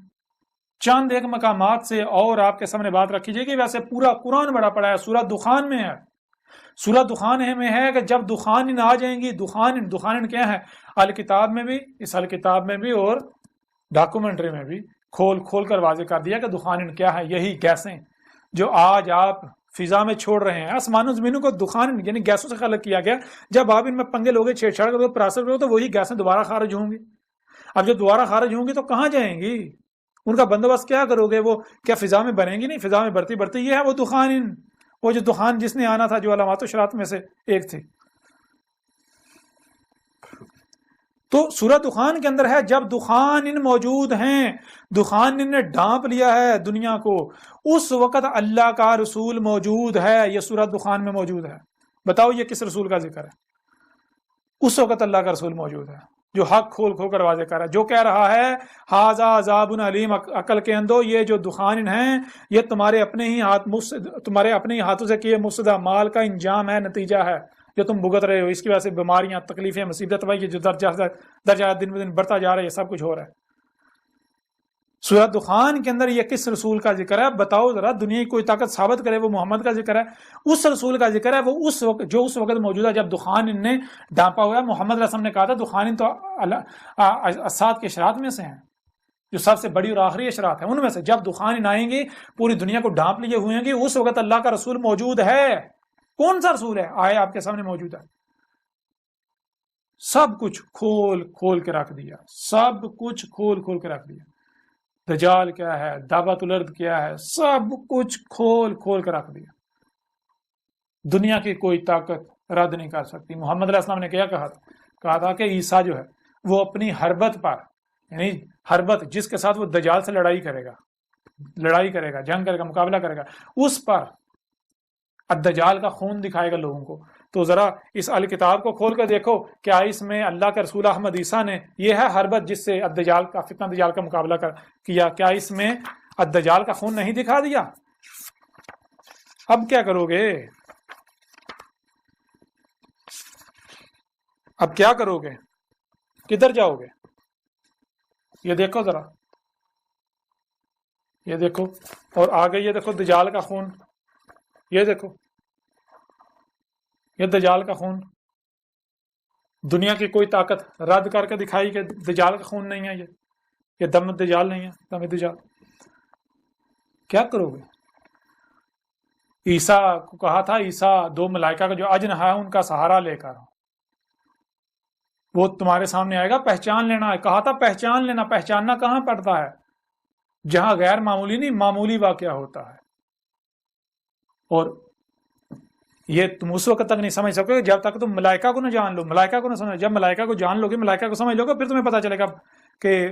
چند ایک مقامات سے اور آپ کے سامنے بات رکھی جائے گی. ویسے پورا قرآن بڑا پڑا ہے، سورہ دخان میں ہے. سورہ دخان میں ہے کہ جب دخان آ جائیں گی، دخان کیا ہے؟ الکتاب میں بھی، اس الکتاب میں بھی اور ڈاکومنٹری میں بھی کھول کر واضح کر دیا کہ دخان کیا ہے. یہی گیسیں جو آج آپ فضا میں چھوڑ رہے ہیں، آسمانوں زمینوں کو دخان یعنی گیسوں سے خلق کیا گیا. جب آپ ان میں پنگے لوگے، چھیڑ چھاڑ کرو، پراسر کرو، تو وہی گیسیں دوبارہ خارج ہوں گی. اب جب دوبارہ خارج ہوں گی تو کہاں جائیں گی؟ ان کا بندوبست کیا کرو گے؟ وہ کیا فضا میں بنیں گی؟ نہیں، فضا میں بڑھتی یہ ہے وہ دخان. وہ جو دخان جس نے آنا تھا، جو علامات و شرات میں سے ایک تھی. تو سورہ دخان کے اندر ہے جب دخان موجود ہیں، دخان نے ڈھانپ لیا ہے دنیا کو، اس وقت اللہ کا رسول موجود ہے. یہ سورہ دخان میں موجود ہے. بتاؤ یہ کس رسول کا ذکر ہے؟ اس وقت اللہ کا رسول موجود ہے جو حق کھول کر واضح کر رہا ہے، جو کہہ رہا ہے ھذا عذاب علیم، عقل کے اندو یہ جو دخان ہیں یہ تمہارے اپنے ہی ہاتھوں سے کیے مفسدہ اعمال کا انجام ہے، نتیجہ ہے جو تم بھگت رہے ہو. اس کی وجہ سے بیماریاں، تکلیفیں، مصیبت یہ جو درجہ دن بدن بڑھتا جا رہا ہے، یہ سب کچھ ہو رہا ہے. سورہ دخان کے اندر یہ کس رسول کا ذکر ہے؟ بتاؤ ذرا. دنیا کی کوئی طاقت ثابت کرے وہ محمد کا ذکر ہے. اس رسول کا ذکر ہے وہ اس وقت موجود ہے جب دخان نے ڈانپا ہوا ہے. محمد علیہ السلام نے کہا تھا دخان تو اسات کے اشراط میں سے ہیں، جو سب سے بڑی اور آخری اشراط ہیں. ان میں سے جب دخان آئیں گے پوری دنیا کو ڈانپ لیے ہوئے گے، اس وقت اللہ کا رسول موجود ہے. کون سا رسول ہے؟ آئے آپ کے سامنے موجود ہے. سب کچھ کھول کے رکھ دیا، سب کچھ کھول کے رکھ دیا. دجال کیا ہے، دعوت الارض کیا ہے، سب کچھ کھول کے رکھ دیا. دنیا کی کوئی طاقت رد نہیں کر سکتی. محمد علیہ السلام نے کیا کہا تھا کہ عیسیٰ جو ہے وہ اپنی حربت پر، یعنی حربت جس کے ساتھ وہ دجال سے لڑائی کرے گا، جنگ کرے گا، مقابلہ کرے گا، اس پر الدجال کا خون دکھائے گا لوگوں کو. تو ذرا اس الکتاب کو کھول کر دیکھو، کیا اس میں اللہ کے رسول احمد عیسیٰ نے، یہ ہے حربت جس سے فتنہ دجال کا مقابلہ کیا، کیا اس میں الدجال کا خون نہیں دکھا دیا؟ اب کیا کرو گے؟ اب کیا کرو گے؟ کدھر جاؤ گے؟ یہ دیکھو ذرا، یہ دیکھو، اور آگے یہ دیکھو دجال کا خون، یہ دیکھو، یہ دجال کا خون. دنیا کی کوئی طاقت رد کر کے دکھائی کہ دجال کا خون نہیں ہے، یہ دم دجال نہیں ہے، دم دجال. کیا کرو گے؟ عیسیٰ کو کہا تھا عیسیٰ دو ملائکہ کا جو اجنحہ ہے ان کا سہارا لے کر وہ تمہارے سامنے آئے گا، پہچان لینا ہے. کہا تھا پہچان لینا. پہچاننا کہاں پڑتا ہے؟ جہاں غیر معمولی نہیں معمولی واقعہ ہوتا ہے. اور یہ تم اس وقت تک نہیں سمجھ سکو گے جب تک تم ملائکہ کو نہ جان لو، ملائکہ کو نہ سمجھ. جب ملائکہ کو جان لو گے، ملائکہ کو سمجھ لو گے، پھر تمہیں پتہ چلے گا کہ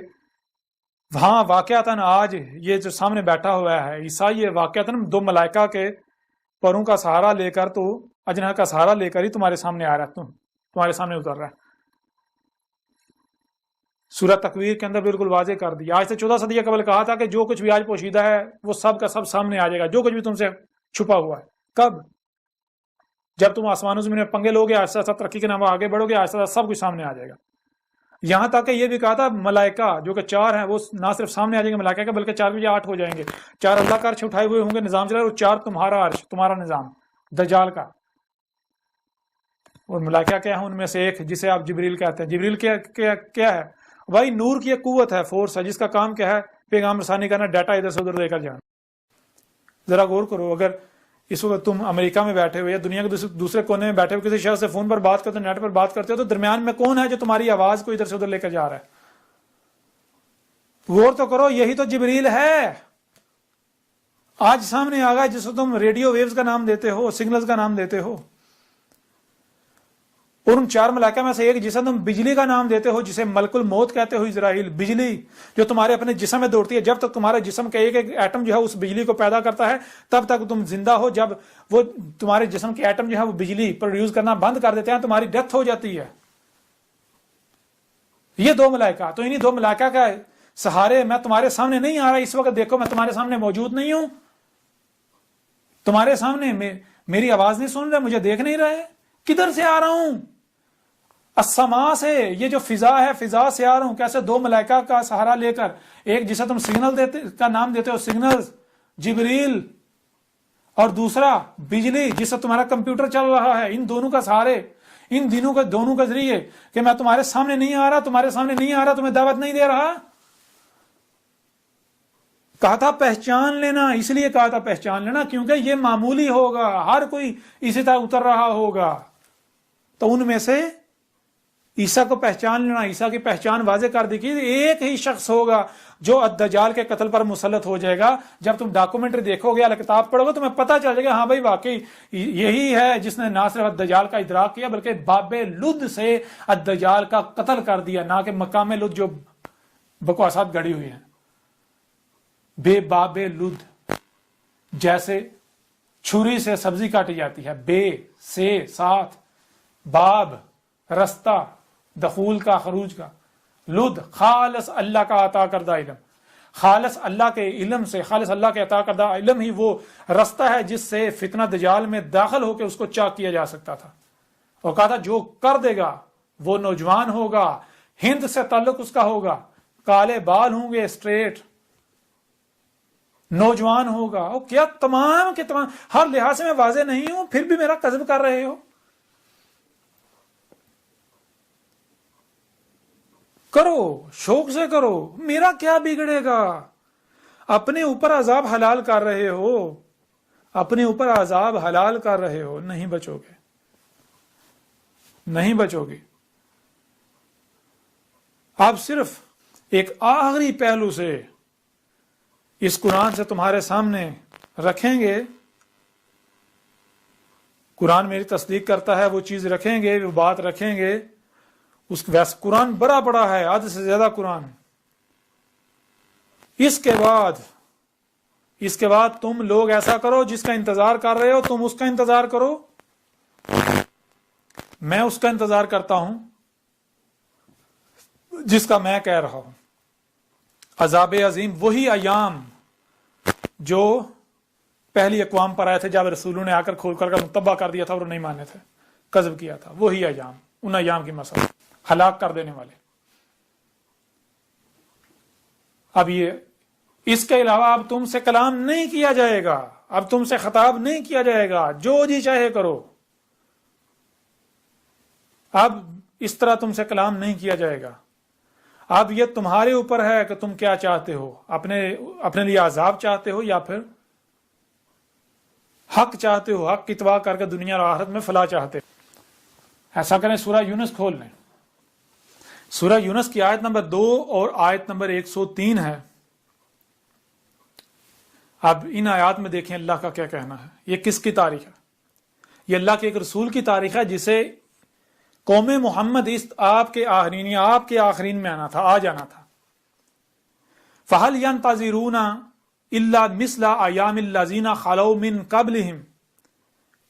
وہاں واقعتاً آج یہ جو سامنے بیٹھا ہوا ہے عیسیٰ، یہ واقعتاً دو ملائکہ کے پروں کا سہارا لے کر، تو اجنحہ کا سہارا لے کر ہی تمہارے سامنے آ رہا ہے، تمہارے سامنے اتر رہا ہے. سورہ تکویر کے اندر بالکل واضح کر دیا. آج سے 14 صدی قبل کہا تھا کہ جو کچھ بھی آج پوشیدہ ہے وہ سب کا سب سامنے آ جائے گا، جو کچھ بھی تم سے چھپا ہوا ہے. کب؟ جب تم آسمانوں زمین میں پنگے لوگے، آہستہ آہستہ ترقی کے نام آگے بڑھو گے، آہستہ آہستہ سب کچھ سامنے آ جائے گا. یہاں تک کہ یہ بھی کہا تھا ملائکہ جو کہ 4 ہیں وہ نہ صرف سامنے آ جائیں گے ملائکہ کے، بلکہ 4 بھی 8 ہو جائیں گے. 4 اللہ کا عرش اٹھائے ہوئے ہوں گے، نظام چلا رہے، اور 4 تمہارا عرش، تمہارا نظام دجال کا. اور ملائکہ کیا ہے؟ ان میں سے ایک جسے آپ جبریل کہتے ہیں. جبریل کیا ہے بھائی؟ نور کی ایک قوت ہے، فورس ہے، جس کا کام کیا ہے؟ پیغام رسانی کرنا، ڈیٹا ادھر سے ادھر لے کر جانا. ذرا غور کرو، اگر اس وقت تم امریکہ میں بیٹھے ہوئے یا دنیا کے دوسرے کونے میں بیٹھے ہوئے کسی شخص سے فون پر بات کرتے ہو، نیٹ پر بات کرتے ہو، تو درمیان میں کون ہے جو تمہاری آواز کو ادھر سے ادھر لے کر جا رہا ہے؟ غور تو کرو، یہی تو جبریل ہے آج سامنے آ گیا، جس کو تم ریڈیو ویوز کا نام دیتے ہو، سگنلز کا نام دیتے ہو، اور ان 4 ملائکہ میں سے ایک جسے تم بجلی کا نام دیتے ہو، جسے ملک الموت کہتے ہو، اسرائیل، بجلی جو تمہارے اپنے جسم میں دوڑتی ہے، جب تک تمہارے جسم کا ایک ایک ایٹم جو ہے اس بجلی کو پیدا کرتا ہے تب تک تم زندہ ہو، جب وہ تمہارے جسم کے ایٹم جو ہے وہ بجلی پروڈیوس کرنا بند کر دیتے ہیں تمہاری ڈیتھ ہو جاتی ہے۔ یہ 2 ملائکہ، تو انہی 2 ملائکہ کا سہارے میں تمہارے سامنے نہیں آ رہا اس وقت، دیکھو میں تمہارے سامنے موجود نہیں ہوں، تمہارے سامنے میری آواز نہیں سن رہے، مجھے دیکھ نہیں رہے، کدھر سے آ رہا ہوں؟ السما سے، یہ جو فضا ہے فضا سے آ رہا ہوں۔ کیسے؟ 2 ملائکہ کا سہارا لے کر، ایک جسے تم سگنل کا نام دیتے ہو، سگنل جبریل، اور دوسرا بجلی جس سے تمہارا کمپیوٹر چل رہا ہے، ان دونوں کا سہارے، ان دونوں کے ذریعے کہ میں تمہارے سامنے نہیں آ رہا، تمہارے سامنے نہیں آ رہا، تمہیں دعوت نہیں دے رہا۔ کہا تھا پہچان لینا، اس لیے کہا تھا پہچان لینا کیونکہ یہ معمولی ہوگا، ہر کوئی اسی طرح اتر رہا ہوگا، تو ان میں سے عیسیٰ کو پہچان لینا، عیسیٰ کی پہچان واضح کر دی کہ ایک ہی شخص ہوگا جو الدجال کے قتل پر مسلط ہو جائے گا۔ جب تم ڈاکومنٹری دیکھو گے، کتاب پڑھو گے، تمہیں پتہ چل جائے گا ہاں بھائی واقعی یہی ہے جس نے نہ صرف الدجال کا ادراک کیا بلکہ باب لد سے الدجال کا قتل کر دیا، نہ کہ مقام لد جو بکواسات گڑی ہوئی ہیں۔ بے باب لد، جیسے چھری سے سبزی کاٹی جاتی ہے، بے سے ساتھ، باب رستہ، دخول کا خروج کا، لد خالص اللہ کا عطا کردہ علم، خالص اللہ کے علم سے، خالص اللہ کے عطا کردہ علم ہی وہ رستہ ہے جس سے فتنہ دجال میں داخل ہو کے اس کو چاک کیا جا سکتا تھا۔ اور کہا تھا جو کر دے گا وہ نوجوان ہوگا، ہند سے تعلق اس کا ہوگا، کالے بال ہوں گے، اسٹریٹ، نوجوان ہوگا۔ اور کیا تمام کے تمام، ہر لحاظ سے میں واضح نہیں ہوں پھر بھی میرا کذب کر رہے ہو؟ کرو، شوق سے کرو، میرا کیا بگڑے گا؟ اپنے اوپر عذاب حلال کر رہے ہو، اپنے اوپر عذاب حلال کر رہے ہو، نہیں بچو گے، نہیں بچو گے۔ آپ صرف ایک آخری پہلو سے اس قرآن سے تمہارے سامنے رکھیں گے، قرآن میری تصدیق کرتا ہے، وہ چیز رکھیں گے، وہ بات رکھیں گے، ویسے قرآن بڑا ہے، حد سے زیادہ قرآن۔ اس کے بعد تم لوگ ایسا کرو جس کا انتظار کر رہے ہو، تم اس کا انتظار کرو، میں اس کا انتظار کرتا ہوں جس کا میں کہہ رہا ہوں۔ عذاب عظیم، وہی ایام جو پہلی اقوام پر آئے تھے جب رسولوں نے آ کر کھول کر متبع کر دیا تھا اور نہیں مانے تھے، کذب کیا تھا، وہی ایام، ان ایام کی مسئلہ ہلاک کر دینے والے۔ اب یہ اس کے علاوہ اب تم سے کلام نہیں کیا جائے گا، اب تم سے خطاب نہیں کیا جائے گا، جو جی چاہے کرو، اب اس طرح تم سے کلام نہیں کیا جائے گا۔ اب یہ تمہارے اوپر ہے کہ تم کیا چاہتے ہو، اپنے لیے عذاب چاہتے ہو یا پھر حق چاہتے ہو، حق کی اتباع کر کے دنیا اور آخرت میں فلاح چاہتے ہو۔ ایسا کریں، سورہ یونس کھول لیں، سورہ یونس کی آیت نمبر 2 اور آیت نمبر 103 ہے۔ اب ان آیات میں دیکھیں اللہ کا کیا کہنا ہے۔ یہ کس کی تاریخ ہے؟ یہ اللہ کے ایک رسول کی تاریخ ہے جسے قوم محمد آپ کے آخرین میں آنا تھا، آ جانا تھا۔ فَهَلْ يَنْتَظِرُونَ إِلَّا مِثْلَ أَيَّامِ الَّذِينَ خَلَوْا مِنْ قَبْلِهِمْ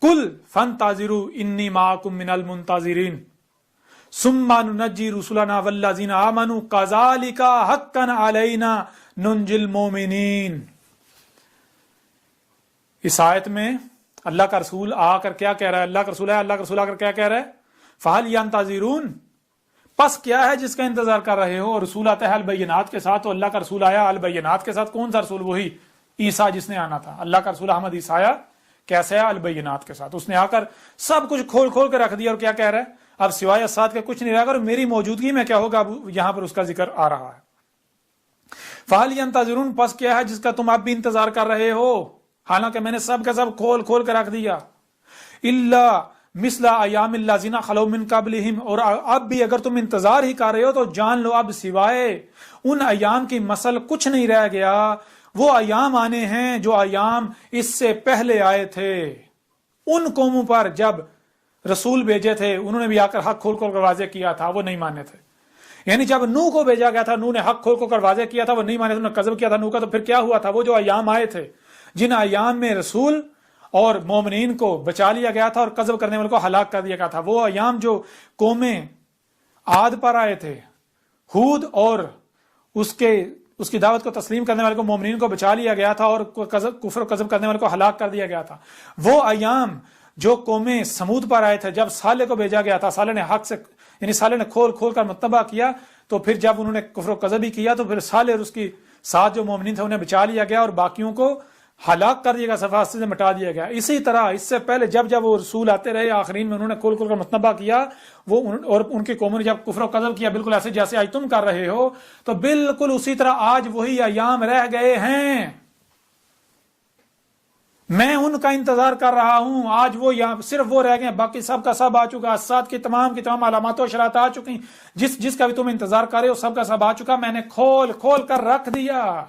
قُلْ فَانْتَظِرُوا إِنِّي مَعَكُمْ مِنَ الْمُنْتَظِرِينَ ثُمَّ نُنَجِّي رُسُلَنَا وَالَّذِينَ آمَنُوا كَذَلِكَ حَقًّا عَلَيْنَا نُنْجِي الْمُؤْمِنِينَ۔ اس آیت میں اللہ کا رسول آ کر کیا کہہ رہا ہے؟ اللہ کا رسول آ کر کیا کہہ رہا ہے؟ فَهَلْ يَنْتَظِرُونَ، پس کیا ہے جس کا انتظار کر رہے ہو؟ اور رسول آتا ہے البینات کے ساتھ، تو اللہ کا رسول آیا البینات کے ساتھ۔ کون سا رسول؟ وہی عیسیٰ جس نے آنا تھا۔ اللہ کا رسول احمد عیسیٰ آیا کیسے آیا؟ البینات کے ساتھ۔ اس نے آ کر سب کچھ کھول کے رکھ دیا، اور کیا کہہ رہا ہے؟ اب سوائے اسات کے کچھ نہیں رہا، اور میری موجودگی میں کیا ہوگا؟ اب یہاں پر اس کا ذکر آ رہا ہے۔ فَهَلْ يَنْتَظِرُونَ، پس کیا ہے جس کا تم اب بھی انتظار کر رہے ہو؟ حالانکہ میں نے سب کا سب کھول کھول کر رکھ دیا. اللہ مثل ایام الذین خلو من قبلہم، اور اب بھی اگر تم انتظار ہی کر رہے ہو تو جان لو اب سوائے ان ایام کی مثل کچھ نہیں رہ گیا. وہ ایام آنے ہیں جو ایام اس سے پہلے آئے تھے. ان قوموں پر جب رسول بھیجے تھے انہوں نے بھی آ کر حق کھول کھول کر واضح کیا تھا، وہ نہیں ماننے تھے. یعنی جب نوح کو بھیجا گیا تھا، نوح نے حق کھول کھول کر واضح کیا تھا، وہ نہیں مانے تھے، انہوں نے کذب کیا تھا نوح کا. تو پھر کیا ہوا تھا؟ وہ جو ایام آئے تھے جن ایام میں رسول اور مومنین کو بچا لیا گیا تھا اور کذب کرنے والوں کو ہلاک کر دیا گیا تھا، وہ ایام جو قومیں عاد پر آئے تھے، ہود اور اس کی دعوت کو تسلیم کرنے والے کو، مومنین کو بچا لیا گیا تھا اور کفر و کذب کرنے والے کو ہلاک کر دیا گیا تھا. وہ ایام جو قومیں سمود پر آئے تھے جب صالح کو بھیجا گیا تھا، صالح نے حق سے یعنی صالح نے کھول کھول کر متبع کیا، تو پھر جب انہوں نے کفر و کذب ہی کیا تو پھر صالح اور اس کی ساتھ جو مومنین تھے انہیں بچا لیا گیا اور باقیوں کو ہلاک کر دیا گیا، صفحات سے مٹا دیا گیا. اسی طرح اس سے پہلے جب وہ رسول آتے رہے، آخرین میں انہوں نے کھول کھول کر متنبع کیا، اور ان کی قوموں نے جب کفر و قذب کیا بالکل ایسے جیسے آج تم کر رہے ہو، تو بالکل اسی طرح آج وہی ایام رہ گئے ہیں. میں ان کا انتظار کر رہا ہوں. آج وہ صرف وہ رہ گئے، باقی سب کا سب آ چکا. ساتھ کی تمام علامات و اشارات آ چکی. جس کا بھی تم انتظار کر رہے ہو سب کا سب آ چکا. میں نے کھول کھول کر رکھ دیا.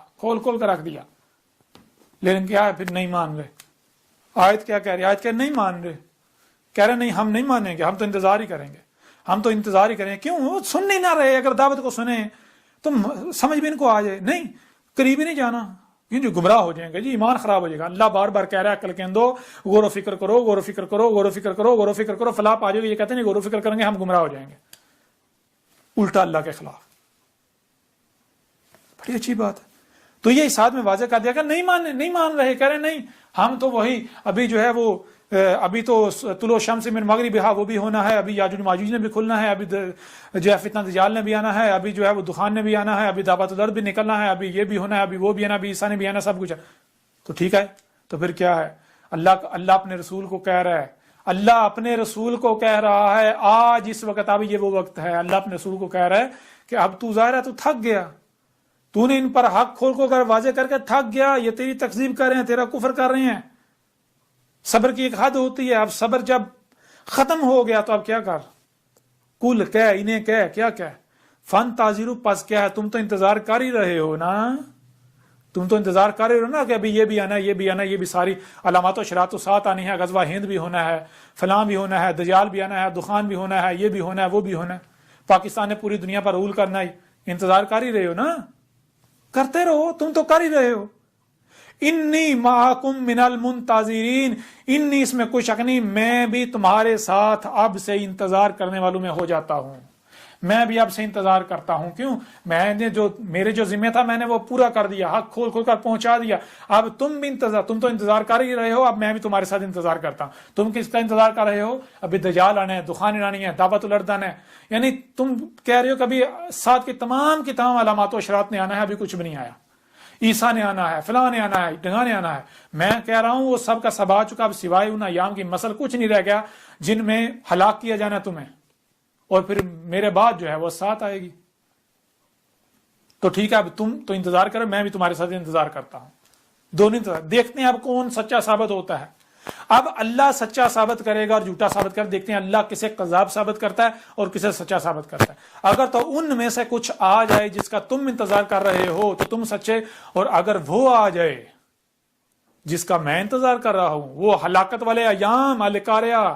لیکن کیا ہے؟ پھر نہیں مان رہے. آیت کیا کہہ رہی ہے؟ آیت کیا نہیں مان رہے، کہہ رہے نہیں ہم نہیں مانیں گے، ہم تو انتظار ہی کریں گے. کیوں؟ وہ سن نہیں نہ رہے. اگر دعوت کو سنیں تو سمجھ بھی ان کو آ جائے. نہیں، قریب ہی نہیں جانا، جو گمراہ ہو جائیں گے، جی ایمان خراب ہو جائے گا. اللہ بار بار کہہ رہا ہے عقل کے اندو، غور و فکر کرو، فلاح آ جائے گا. یہ کہتے ہیں غور و فکر کریں گے ہم گمراہ ہو جائیں گے، الٹا اللہ کے خلاف. بڑی اچھی بات ہے. تو یہ اس میں واضح کر دیا کہ نہیں مان رہے، کہہ رہے نہیں ہم تو وہی ابھی جو ہے وہ ابھی تو طلوع الشمس من مغربہا وہ بھی ہونا ہے، ابھی یاجوج ماجوج نے بھی کھلنا ہے، ابھی جو ہے فتنہ دجال نے بھی آنا ہے، ابھی جو ہے وہ دخان نے بھی آنا ہے، ابھی دعوت الارض بھی نکلنا ہے، ابھی یہ بھی ہونا ہے، ابھی وہ بھی آنا، ابھی عیسیٰ نے بھی آنا، سب کچھ ہے. تو ٹھیک ہے، تو پھر کیا ہے؟ اللہ اپنے رسول کو کہہ رہا ہے آج اس وقت اب یہ وہ وقت ہے. اللہ اپنے رسول کو کہہ رہا ہے کہ اب تو ظاہر ہے تو تھک گیا، تو نے ان پر حق کھول کھول کر واضح کر کے تھک گیا. یہ تیری تکذیب کر رہے ہیں، تیرا کفر کر رہے ہیں. صبر کی ایک حد ہوتی ہے. اب صبر جب ختم ہو گیا تو اب کیا کر؟ کل کہہ انہیں کیا فن تاظرو، پس کیا ہے؟ تم تو انتظار کر ہی رہے ہو نا کہ ابھی یہ بھی آنا ہے، یہ بھی ساری علامات و اشارات و ساتھ آنی ہے. غزوہ ہند بھی ہونا ہے، فلاں بھی ہونا ہے، دجال بھی آنا ہے، دخان بھی ہونا ہے، یہ بھی ہونا ہے، وہ بھی ہونا ہے. پاکستان نے پوری دنیا پر رول کرنا ہے. انتظار کر ہی رہے ہو نا، کرتے رہو، تم تو کر ہی رہے ہو. انی معکم من المنتظرین، انی اس میں کوئی شک نہیں، میں بھی تمہارے ساتھ اب سے انتظار کرنے والوں میں ہو جاتا ہوں. میں بھی اب سے انتظار کرتا ہوں. کیوں؟ میں نے میرے جو ذمہ تھا میں نے وہ پورا کر دیا، حق کھول کھول کر پہنچا دیا. اب تم تو انتظار کر ہی رہے ہو، اب میں بھی تمہارے ساتھ انتظار کرتا ہوں. تم کس کا انتظار کر رہے ہو؟ ابھی دجال آنا ہے، دخان آنی ہے، دعوت الارض آنا ہے. یعنی تم کہہ رہے ہو کبھی ساتھ کی تمام علامات و اشارات نے آنا ہے، ابھی کچھ بھی نہیں آیا. عیسیٰ نے آنا ہے، فلاں نے آنا ہے، ڈھنگا نے آنا ہے. میں کہہ رہا ہوں وہ سب کا سب آ چکا. اب سوائے ان ایام کی مسل کچھ نہیں رہ گیا جن میں ہلاک کیا جانا تمہیں، اور پھر میرے بعد جو ہے وہ ساتھ آئے گی. تو ٹھیک ہے، اب تم تو انتظار کرو، میں بھی تمہارے ساتھ انتظار کرتا ہوں. دونوں انتظار. دیکھتے ہیں اب کون سچا ثابت ہوتا ہے. اب اللہ سچا ثابت کرے گا اور جھوٹا ثابت کر. دیکھتے ہیں اللہ کسے کذاب ثابت کرتا ہے اور کسے سچا ثابت کرتا ہے. اگر تو ان میں سے کچھ آ جائے جس کا تم انتظار کر رہے ہو تو تم سچے، اور اگر وہ آ جائے جس کا میں انتظار کر رہا ہوں، وہ ہلاکت والے ایام، القاریہ،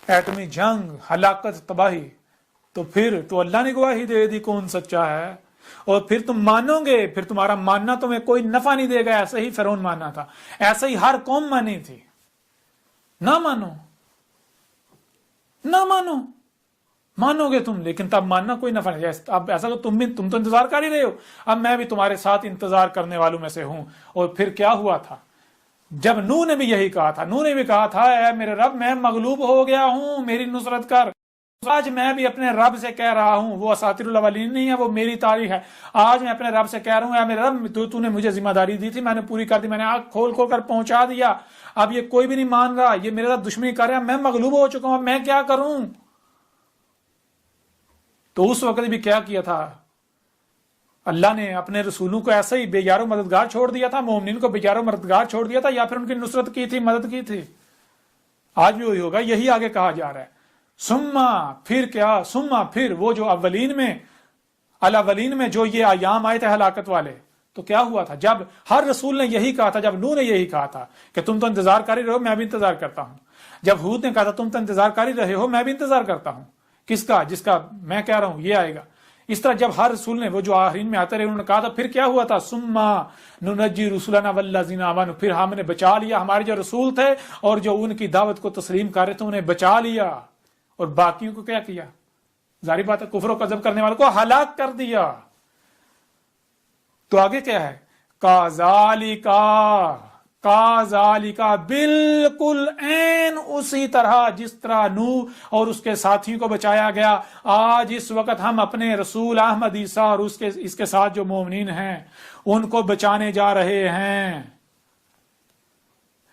ایٹمی جنگ، ہلاکت، تباہی، تو پھر تو اللہ نے گواہی دے دی کون سچا ہے. اور پھر تم مانو گے، پھر تمہارا ماننا تمہیں کوئی نفع نہیں دے گا. ایسے ہی فرعون ماننا تھا، ایسے ہی ہر قوم مانی تھی. نہ مانو گے تم، لیکن تب ماننا کوئی نفع نہیں. اب ایسا تو تم تو انتظار کر ہی رہے ہو، اب میں بھی تمہارے ساتھ انتظار کرنے والوں میں سے ہوں. اور پھر کیا ہوا تھا؟ جب نوح نے بھی یہی کہا تھا، اے میرے رب میں مغلوب ہو گیا ہوں، میری نصرت کر. آج میں بھی اپنے رب سے کہہ رہا ہوں، وہ اساطیر الاولین نہیں ہے، وہ میری تاریخ ہے. آج میں اپنے رب سے کہہ رہا ہوں، اے میرے رب تو نے مجھے ذمہ داری دی تھی، میں نے پوری کر دی، میں نے آنکھ کھول کھول کر پہنچا دیا. اب یہ کوئی بھی نہیں مان رہا، یہ میرے ساتھ دشمنی کر رہا ہے، میں مغلوب ہو چکا ہوں، اب میں کیا کروں؟ تو اس وقت بھی کیا کیا تھا؟ اللہ نے اپنے رسولوں کو ایسے ہی بے یار و مددگار چھوڑ دیا تھا، مومنین کو بے یار و مددگار چھوڑ دیا تھا، یا پھر ان کی نصرت کی تھی، مدد کی تھی؟ آج بھی وہی ہوگا، یہی آگے کہا جا رہا ہے۔ سما پھر کیا، سما پھر وہ جو الاولین میں جو یہ ایام آئے تھے ہلاکت والے، تو کیا ہوا تھا؟ جب ہر رسول نے یہی کہا تھا، جب نوح نے یہی کہا تھا کہ تم تو انتظار کر ہی رہے ہو، میں بھی انتظار کرتا ہوں۔ جب ہود نے کہا تھا تم تو انتظار کر ہی رہے ہو، میں بھی انتظار کرتا ہوں۔ کس کا؟ جس کا میں کہہ رہا ہوں یہ آئے گا۔ اس طرح جب ہر رسول نے وہ جو آخرین میں آتے رہے انہوں نے کہا تھا، پھر کیا ہوا تھا؟ سما ننجی رسولنا والذین آمنوا، پھر ہم نے بچا لیا ہمارے جو رسول تھے اور جو ان کی دعوت کو تسلیم کر رہے تھے انہیں بچا لیا، اور باقیوں کو کیا کیا؟ ظاہری بات ہے کفر و کذب کرنے والوں کو ہلاک کر دیا۔ تو آگے کیا ہے؟ کذالک بالکل عین اسی طرح جس طرح نوح اور اس کے ساتھیوں کو بچایا گیا، آج اس وقت ہم اپنے رسول احمد عیسیٰ اور اس کے ساتھ جو مومنین ہیں ان کو بچانے جا رہے ہیں،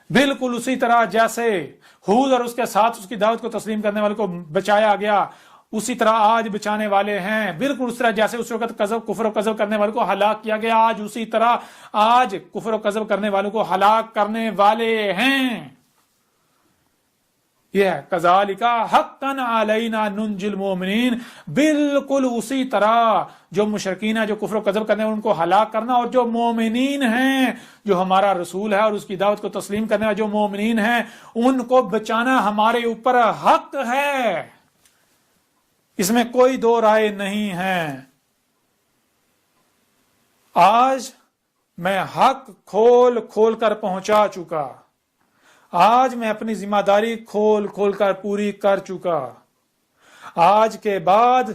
بالکل اسی طرح جیسے ہود اور اس کے ساتھ اس کی دعوت کو تسلیم کرنے والے کو بچایا گیا، اسی طرح آج بچانے والے ہیں۔ بالکل اس طرح جیسے اس وقت کفر و کذب کرنے والوں کو ہلاک کیا گیا، آج اسی طرح آج کفر و کذب کرنے والوں کو ہلاک کرنے والے ہیں۔ یہ ہے کذالک حقا علینا ننجی المؤمنین، بالکل اسی طرح جو مشرکین ہیں، جو کفر و کذب کرنے والے ان کو ہلاک کرنا، اور جو مومنین ہیں، جو ہمارا رسول ہے اور اس کی دعوت کو تسلیم کرنے والے جو مومنین ہیں ان کو بچانا ہمارے اوپر حق ہے، اس میں کوئی دو رائے نہیں ہے۔ آج میں حق کھول کھول کر پہنچا چکا، آج میں اپنی ذمہ داری کھول کھول کر پوری کر چکا، آج کے بعد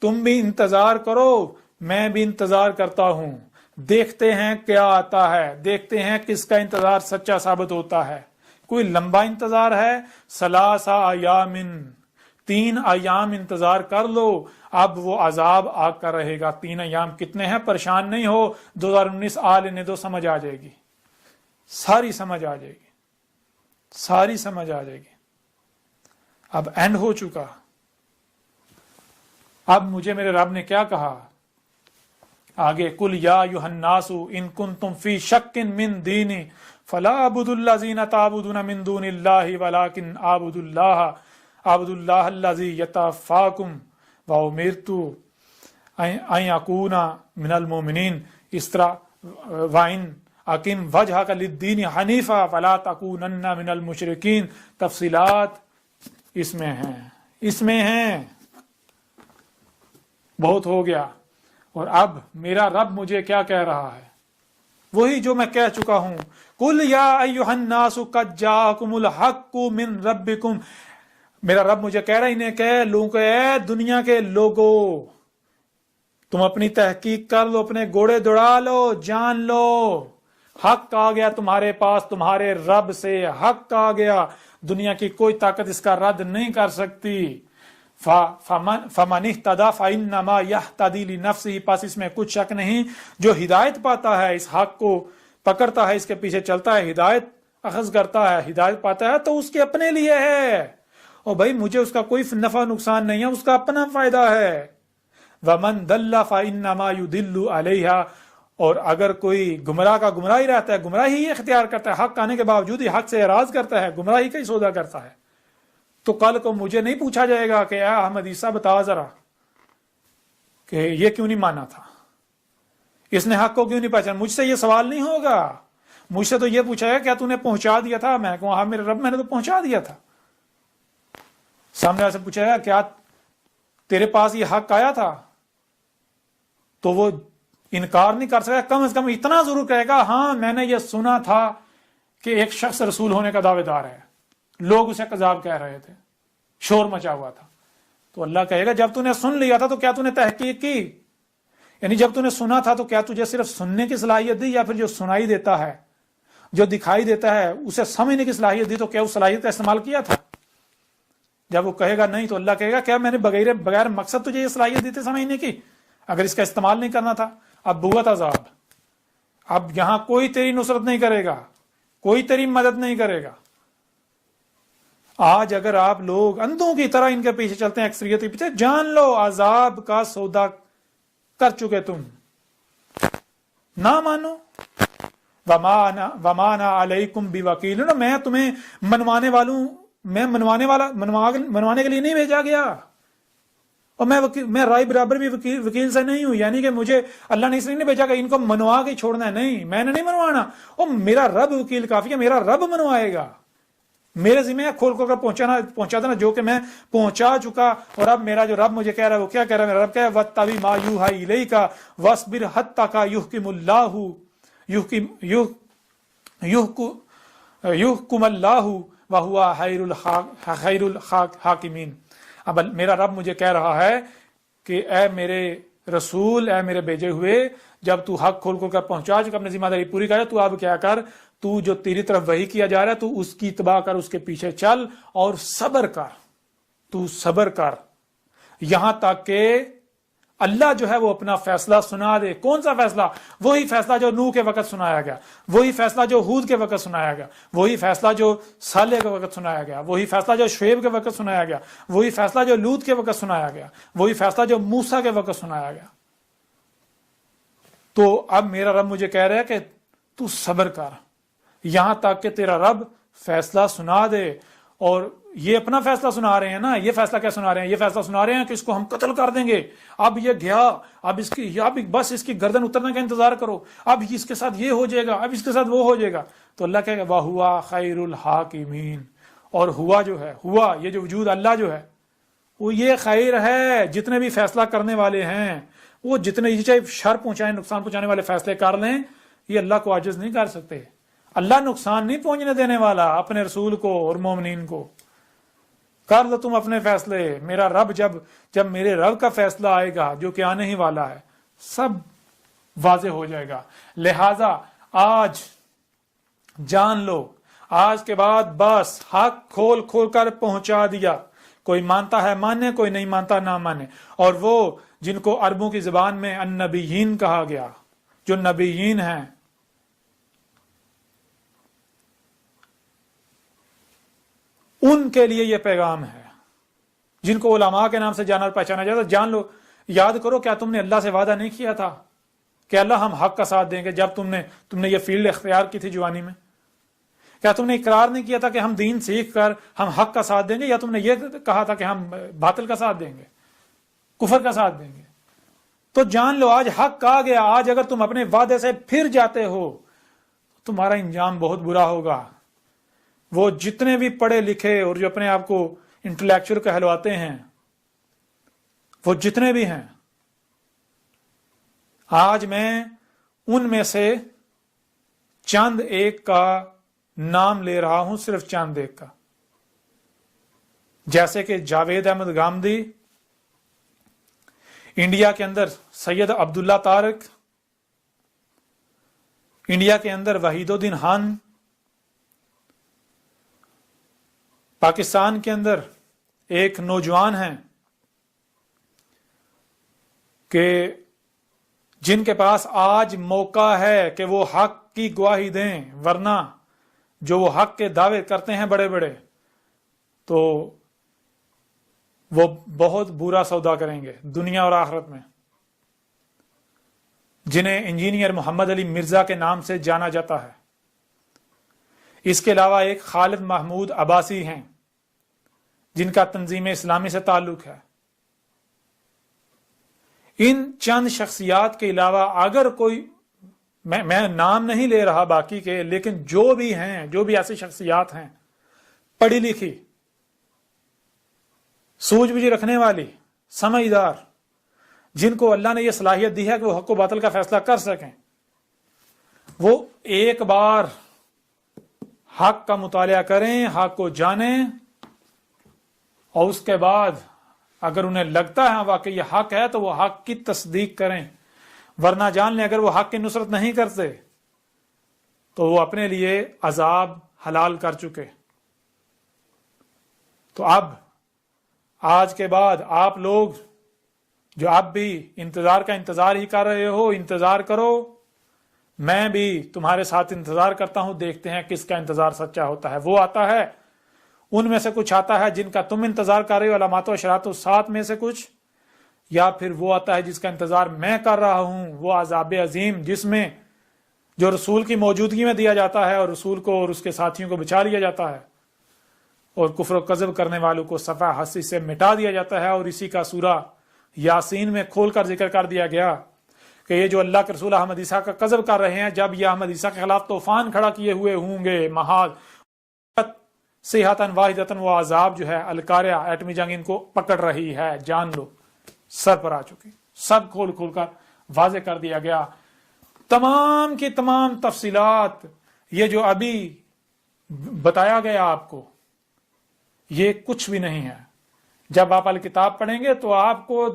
تم بھی انتظار کرو، میں بھی انتظار کرتا ہوں، دیکھتے ہیں کیا آتا ہے، دیکھتے ہیں کس کا انتظار سچا ثابت ہوتا ہے۔ کوئی لمبا انتظار ہے، 3 ایام، 3 ایام انتظار کر لو، اب وہ عذاب آ کر رہے گا۔ 3 ایام کتنے ہیں؟ پریشان نہیں ہو، 2019 آ لینے دو، سمجھ آ جائے گی، ساری سمجھ آ جائے گی، ساری سمجھ آ جائے گی۔ اب اینڈ ہو چکا۔ اب مجھے میرے رب نے کیا کہا آگے؟ کل یا ایھا الناس ان کنتم فی شک من دینی فلا اعبد الذین تعبدون من دون اللہ ولکن اعبد اللہ الذی یتوفاکم وامرت ان اکون من المؤمنین۔ اس طرح وَإِنْ اقم وجہک للدین حنیفا فلا تکونن من المشرکین، تفصیلات اس میں ہیں۔ بہت ہو گیا۔ اور اب میرا رب مجھے کیا کہہ رہا ہے؟ وہی جو میں کہہ چکا ہوں، قل یا ایھا الناس قد جاءکم الحق من ربکم۔ میرا رب مجھے کہہ رہا ہے انہیں کہ لوگوں کو، اے دنیا کے لوگو، تم اپنی تحقیق کر لو، اپنے گھوڑے دوڑا لو، جان لو، حق آ گیا تمہارے پاس، تمہارے رب سے حق آ گیا، دنیا کی کوئی طاقت اس کا رد نہیں کر سکتی۔ فمن اہتدی فانما یہتدی لنفسہ، پس اس میں کچھ شک نہیں، جو ہدایت پاتا ہے، اس حق کو پکڑتا ہے، اس کے پیچھے چلتا ہے، ہدایت اخذ کرتا ہے، ہدایت پاتا ہے، تو اس کے اپنے لیے ہے، اور بھائی مجھے اس کا کوئی نفع نقصان نہیں ہے، اس کا اپنا فائدہ ہے۔ ومن ضل فانما یضل علیہا، اور اگر کوئی گمراہ کا گمراہ ہی رہتا ہے، گمراہی ہی اختیار کرتا ہے، حق آنے کے باوجود ہی حق سے اعراض کرتا ہے، گمراہی کا ہی سودا کرتا ہے، تو کل کو مجھے نہیں پوچھا جائے گا کہ اے احمد عیسیٰ بتا ذرا کہ یہ کیوں نہیں مانا تھا، اس نے حق کو کیوں نہیں پہچانا۔ مجھ سے یہ سوال نہیں ہوگا، مجھ سے تو یہ پوچھا گا کیا تو نے پہنچا دیا تھا؟ میں کہوں ہاں میرے رب میں نے تو پہنچا دیا تھا۔ سامنے والے سے پوچھا گا کیا تیرے پاس یہ حق آیا تھا؟ تو وہ انکار نہیں کر سکتا، کم از کم اتنا ضرور کہے گا ہاں میں نے یہ سنا تھا کہ ایک شخص رسول ہونے کا دعوے دار ہے، لوگ اسے کذاب کہہ رہے تھے، شور مچا ہوا تھا۔ تو اللہ کہے گا جب تو نے سن لیا تھا تو کیا تو نے تحقیق کی؟ یعنی جب تو نے سنا تھا تو کیا تجھے صرف سننے کی صلاحیت دی، یا پھر جو سنائی دیتا ہے، جو دکھائی دیتا ہے، اسے سمجھنے کی صلاحیت دی، تو کیا اس صلاحیت کا استعمال کیا تھا؟ جب وہ کہے گا نہیں، تو اللہ کہے گا کیا میں نے بغیر مقصد تجھے یہ صلاحیت دی تھی سمجھنے کی؟ اگر اس کا استعمال نہیں کرنا تھا۔ اب بہت عذاب، اب یہاں کوئی تیری نصرت نہیں کرے گا، کوئی تیری مدد نہیں کرے گا۔ آج اگر آپ لوگ اندھوں کی طرح ان کے پیچھے چلتے ہیں، اکثریت کے پیچھے، جان لو عذاب کا سودا کر چکے تم، نہ مانو. وما انا علیکم بوکیل، میں تمہیں منوانے کے لیے نہیں بھیجا گیا، اور میں رائے برابر بھی وکیل سے نہیں ہوں. یعنی کہ مجھے اللہ نے اس لیے نہیں بھیجا کہ ان کو منوا کے چھوڑنا ہے، نہیں، میں نے نہیں منوانا، اور میرا رب وکیل کافی ہے، میرا رب منوائے گا. میرے ذمہ ہے کھول کر پہنچا دینا جو کہ میں پہنچا چکا. اور اب میرا جو رب مجھے کہہ رہا ہے وہ کیا کہہ رہا ہے؟ میرا رب کہہ رہا ہے وَاتَّبِعْ مَا يُوحَىٰ إِلَيْكَ وَاصْبِرْ حَتَّىٰ يُحْكِمَ اللَّهُ وَهُوَ خَيْرُ الْحَاكِمِينَ. اب میرا رب مجھے کہہ رہا ہے کہ اے میرے رسول، اے میرے بھیجے ہوئے، جب تو حق کھول کر پہنچا چکا، اپنی ذمہ داری پوری کر، تو اب کیا کر، تو جو تیری طرف وحی کیا جا رہا ہے تو اس کی اتباع کر، اس کے پیچھے چل اور صبر کر. تو صبر کر یہاں تک کہ اللہ جو ہے وہ اپنا فیصلہ سنا دے. کون سا فیصلہ؟ وہی فیصلہ جو نوح کے وقت سنایا گیا، وہی فیصلہ جو ہود کے وقت سنایا گیا، وہی فیصلہ جو صالح کے وقت سنایا گیا، وہی فیصلہ جو شعیب کے وقت سنایا گیا، وہی فیصلہ جو لوط کے وقت سنایا گیا، وہی فیصلہ جو موسیٰ کے وقت سنایا گیا. تو اب میرا رب مجھے کہہ رہا ہے کہ تو صبر کر یہاں تک کہ تیرا رب فیصلہ سنا دے. اور یہ اپنا فیصلہ سنا رہے ہیں نا. یہ فیصلہ کیا سنا رہے ہیں؟ یہ فیصلہ سنا رہے ہیں کہ اس کو ہم قتل کر دیں گے، اب یہ گیا، اب بس اس کی گردن اترنے کا انتظار کرو، اب اس کے ساتھ یہ ہو جائے گا، اب اس کے ساتھ وہ ہو جائے گا. تو اللہ کہے گا وَهُوَ خَيْرُ الْحَاكِمِينَ. اور ہوا جو ہے، ہوا یہ جو وجود اللہ جو ہے وہ یہ خیر ہے. جتنے بھی فیصلہ کرنے والے ہیں وہ جتنے چاہے شر پہنچائیں، نقصان پہنچانے والے فیصلے کر لیں، یہ اللہ کو عاجز نہیں کر سکتے. اللہ نقصان نہیں پہنچنے دینے والا اپنے رسول کو اور مومنین کو. کر لو تم اپنے فیصلے. میرا رب جب میرے رب کا فیصلہ آئے گا جو کہ آنے ہی والا ہے، سب واضح ہو جائے گا. لہذا آج جان لو، آج کے بعد بس حق کھول کر پہنچا دیا. کوئی مانتا ہے مانے، کوئی نہیں مانتا نہ مانے. اور وہ جن کو عربوں کی زبان میں النبیین کہا گیا، جو نبیین ہیں، ان کے لیے یہ پیغام ہے. جن کو علماء کے نام سے جانا اور پہچانا جاتا، جان لو، یاد کرو کیا تم نے اللہ سے وعدہ نہیں کیا تھا کہ اللہ ہم حق کا ساتھ دیں گے؟ جب تم نے یہ فیلڈ اختیار کی تھی جوانی میں، کیا تم نے اقرار نہیں کیا تھا کہ ہم دین سیکھ کر ہم حق کا ساتھ دیں گے؟ یا تم نے یہ کہا تھا کہ ہم باطل کا ساتھ دیں گے، کفر کا ساتھ دیں گے؟ تو جان لو آج حق آ گیا. آج اگر تم اپنے وعدے سے پھر جاتے ہو تمہارا انجام بہت برا ہوگا. وہ جتنے بھی پڑھے لکھے اور جو اپنے آپ کو انٹلیکچوئل کہلواتے ہیں، وہ جتنے بھی ہیں، آج میں ان میں سے چند ایک کا نام لے رہا ہوں، صرف چند ایک کا. جیسے کہ جاوید احمد گامدی، انڈیا کے اندر سید عبداللہ طارق، انڈیا کے اندر وحید الدین خان، پاکستان کے اندر ایک نوجوان ہیں کہ جن کے پاس آج موقع ہے کہ وہ حق کی گواہی دیں، ورنہ جو وہ حق کے دعوے کرتے ہیں بڑے بڑے، تو وہ بہت برا سودا کریں گے دنیا اور آخرت میں. جنہیں انجینئر محمد علی مرزا کے نام سے جانا جاتا ہے. اس کے علاوہ ایک خالد محمود عباسی ہیں جن کا تنظیم اسلامی سے تعلق ہے. ان چند شخصیات کے علاوہ اگر کوئی، میں نام نہیں لے رہا باقی کے، لیکن جو بھی ہیں، جو بھی ایسی شخصیات ہیں پڑھی لکھی، سوچ بوجھ رکھنے والی، سمجھدار، جن کو اللہ نے یہ صلاحیت دی ہے کہ وہ حق و باطل کا فیصلہ کر سکیں، وہ ایک بار حق کا مطالعہ کریں، حق کو جانیں، اور اس کے بعد اگر انہیں لگتا ہے واقعی یہ حق ہے تو وہ حق کی تصدیق کریں. ورنہ جان لیں اگر وہ حق کی نصرت نہیں کرتے تو وہ اپنے لیے عذاب حلال کر چکے. تو اب آج کے بعد آپ لوگ جو اب بھی انتظار ہی کر رہے ہو، انتظار کرو. میں بھی تمہارے ساتھ انتظار کرتا ہوں. دیکھتے ہیں کس کا انتظار سچا ہوتا ہے. وہ آتا ہے، ان میں سے کچھ آتا ہے جن کا تم انتظار کر رہے ہو، علامات و اشارات و سات میں سے کچھ، یا پھر وہ آتا ہے جس کا انتظار میں کر رہا ہوں، وہ عذاب عظیم جس میں جو رسول کی موجودگی میں دیا جاتا ہے اور رسول کو اور اس کے ساتھیوں کو بچا لیا جاتا ہے، اور کفر و کذب کرنے والوں کو صفحہ ہستی سے مٹا دیا جاتا ہے۔ اور اسی کا سورہ یاسین میں کھول کر ذکر کر دیا گیا کہ یہ جو اللہ کے رسول احمد عیسیٰ کا کذب کر رہے ہیں، جب یہ احمد عیسیٰ کے خلاف طوفان کھڑا کیے ہوئے ہوں گے، محاذ صیحۃ واحدۃ، وہ عذاب جو ہے القاریہ ایٹمی جنگ ان کو پکڑ رہی ہے، جان لو سر پر آ چکی۔ سب کھول کھول کر واضح کر دیا گیا، تمام کی تمام تفصیلات۔ یہ جو ابھی بتایا گیا آپ کو، یہ کچھ بھی نہیں ہے۔ جب آپ الکتاب پڑھیں گے تو آپ کو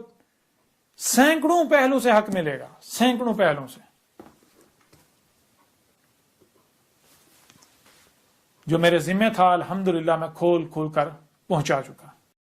سینکڑوں پہلو سے حق ملے گا، سینکڑوں پہلوں سے، جو میرے ذمہ تھا الحمدللہ میں کھول کھول کر پہنچا چکا۔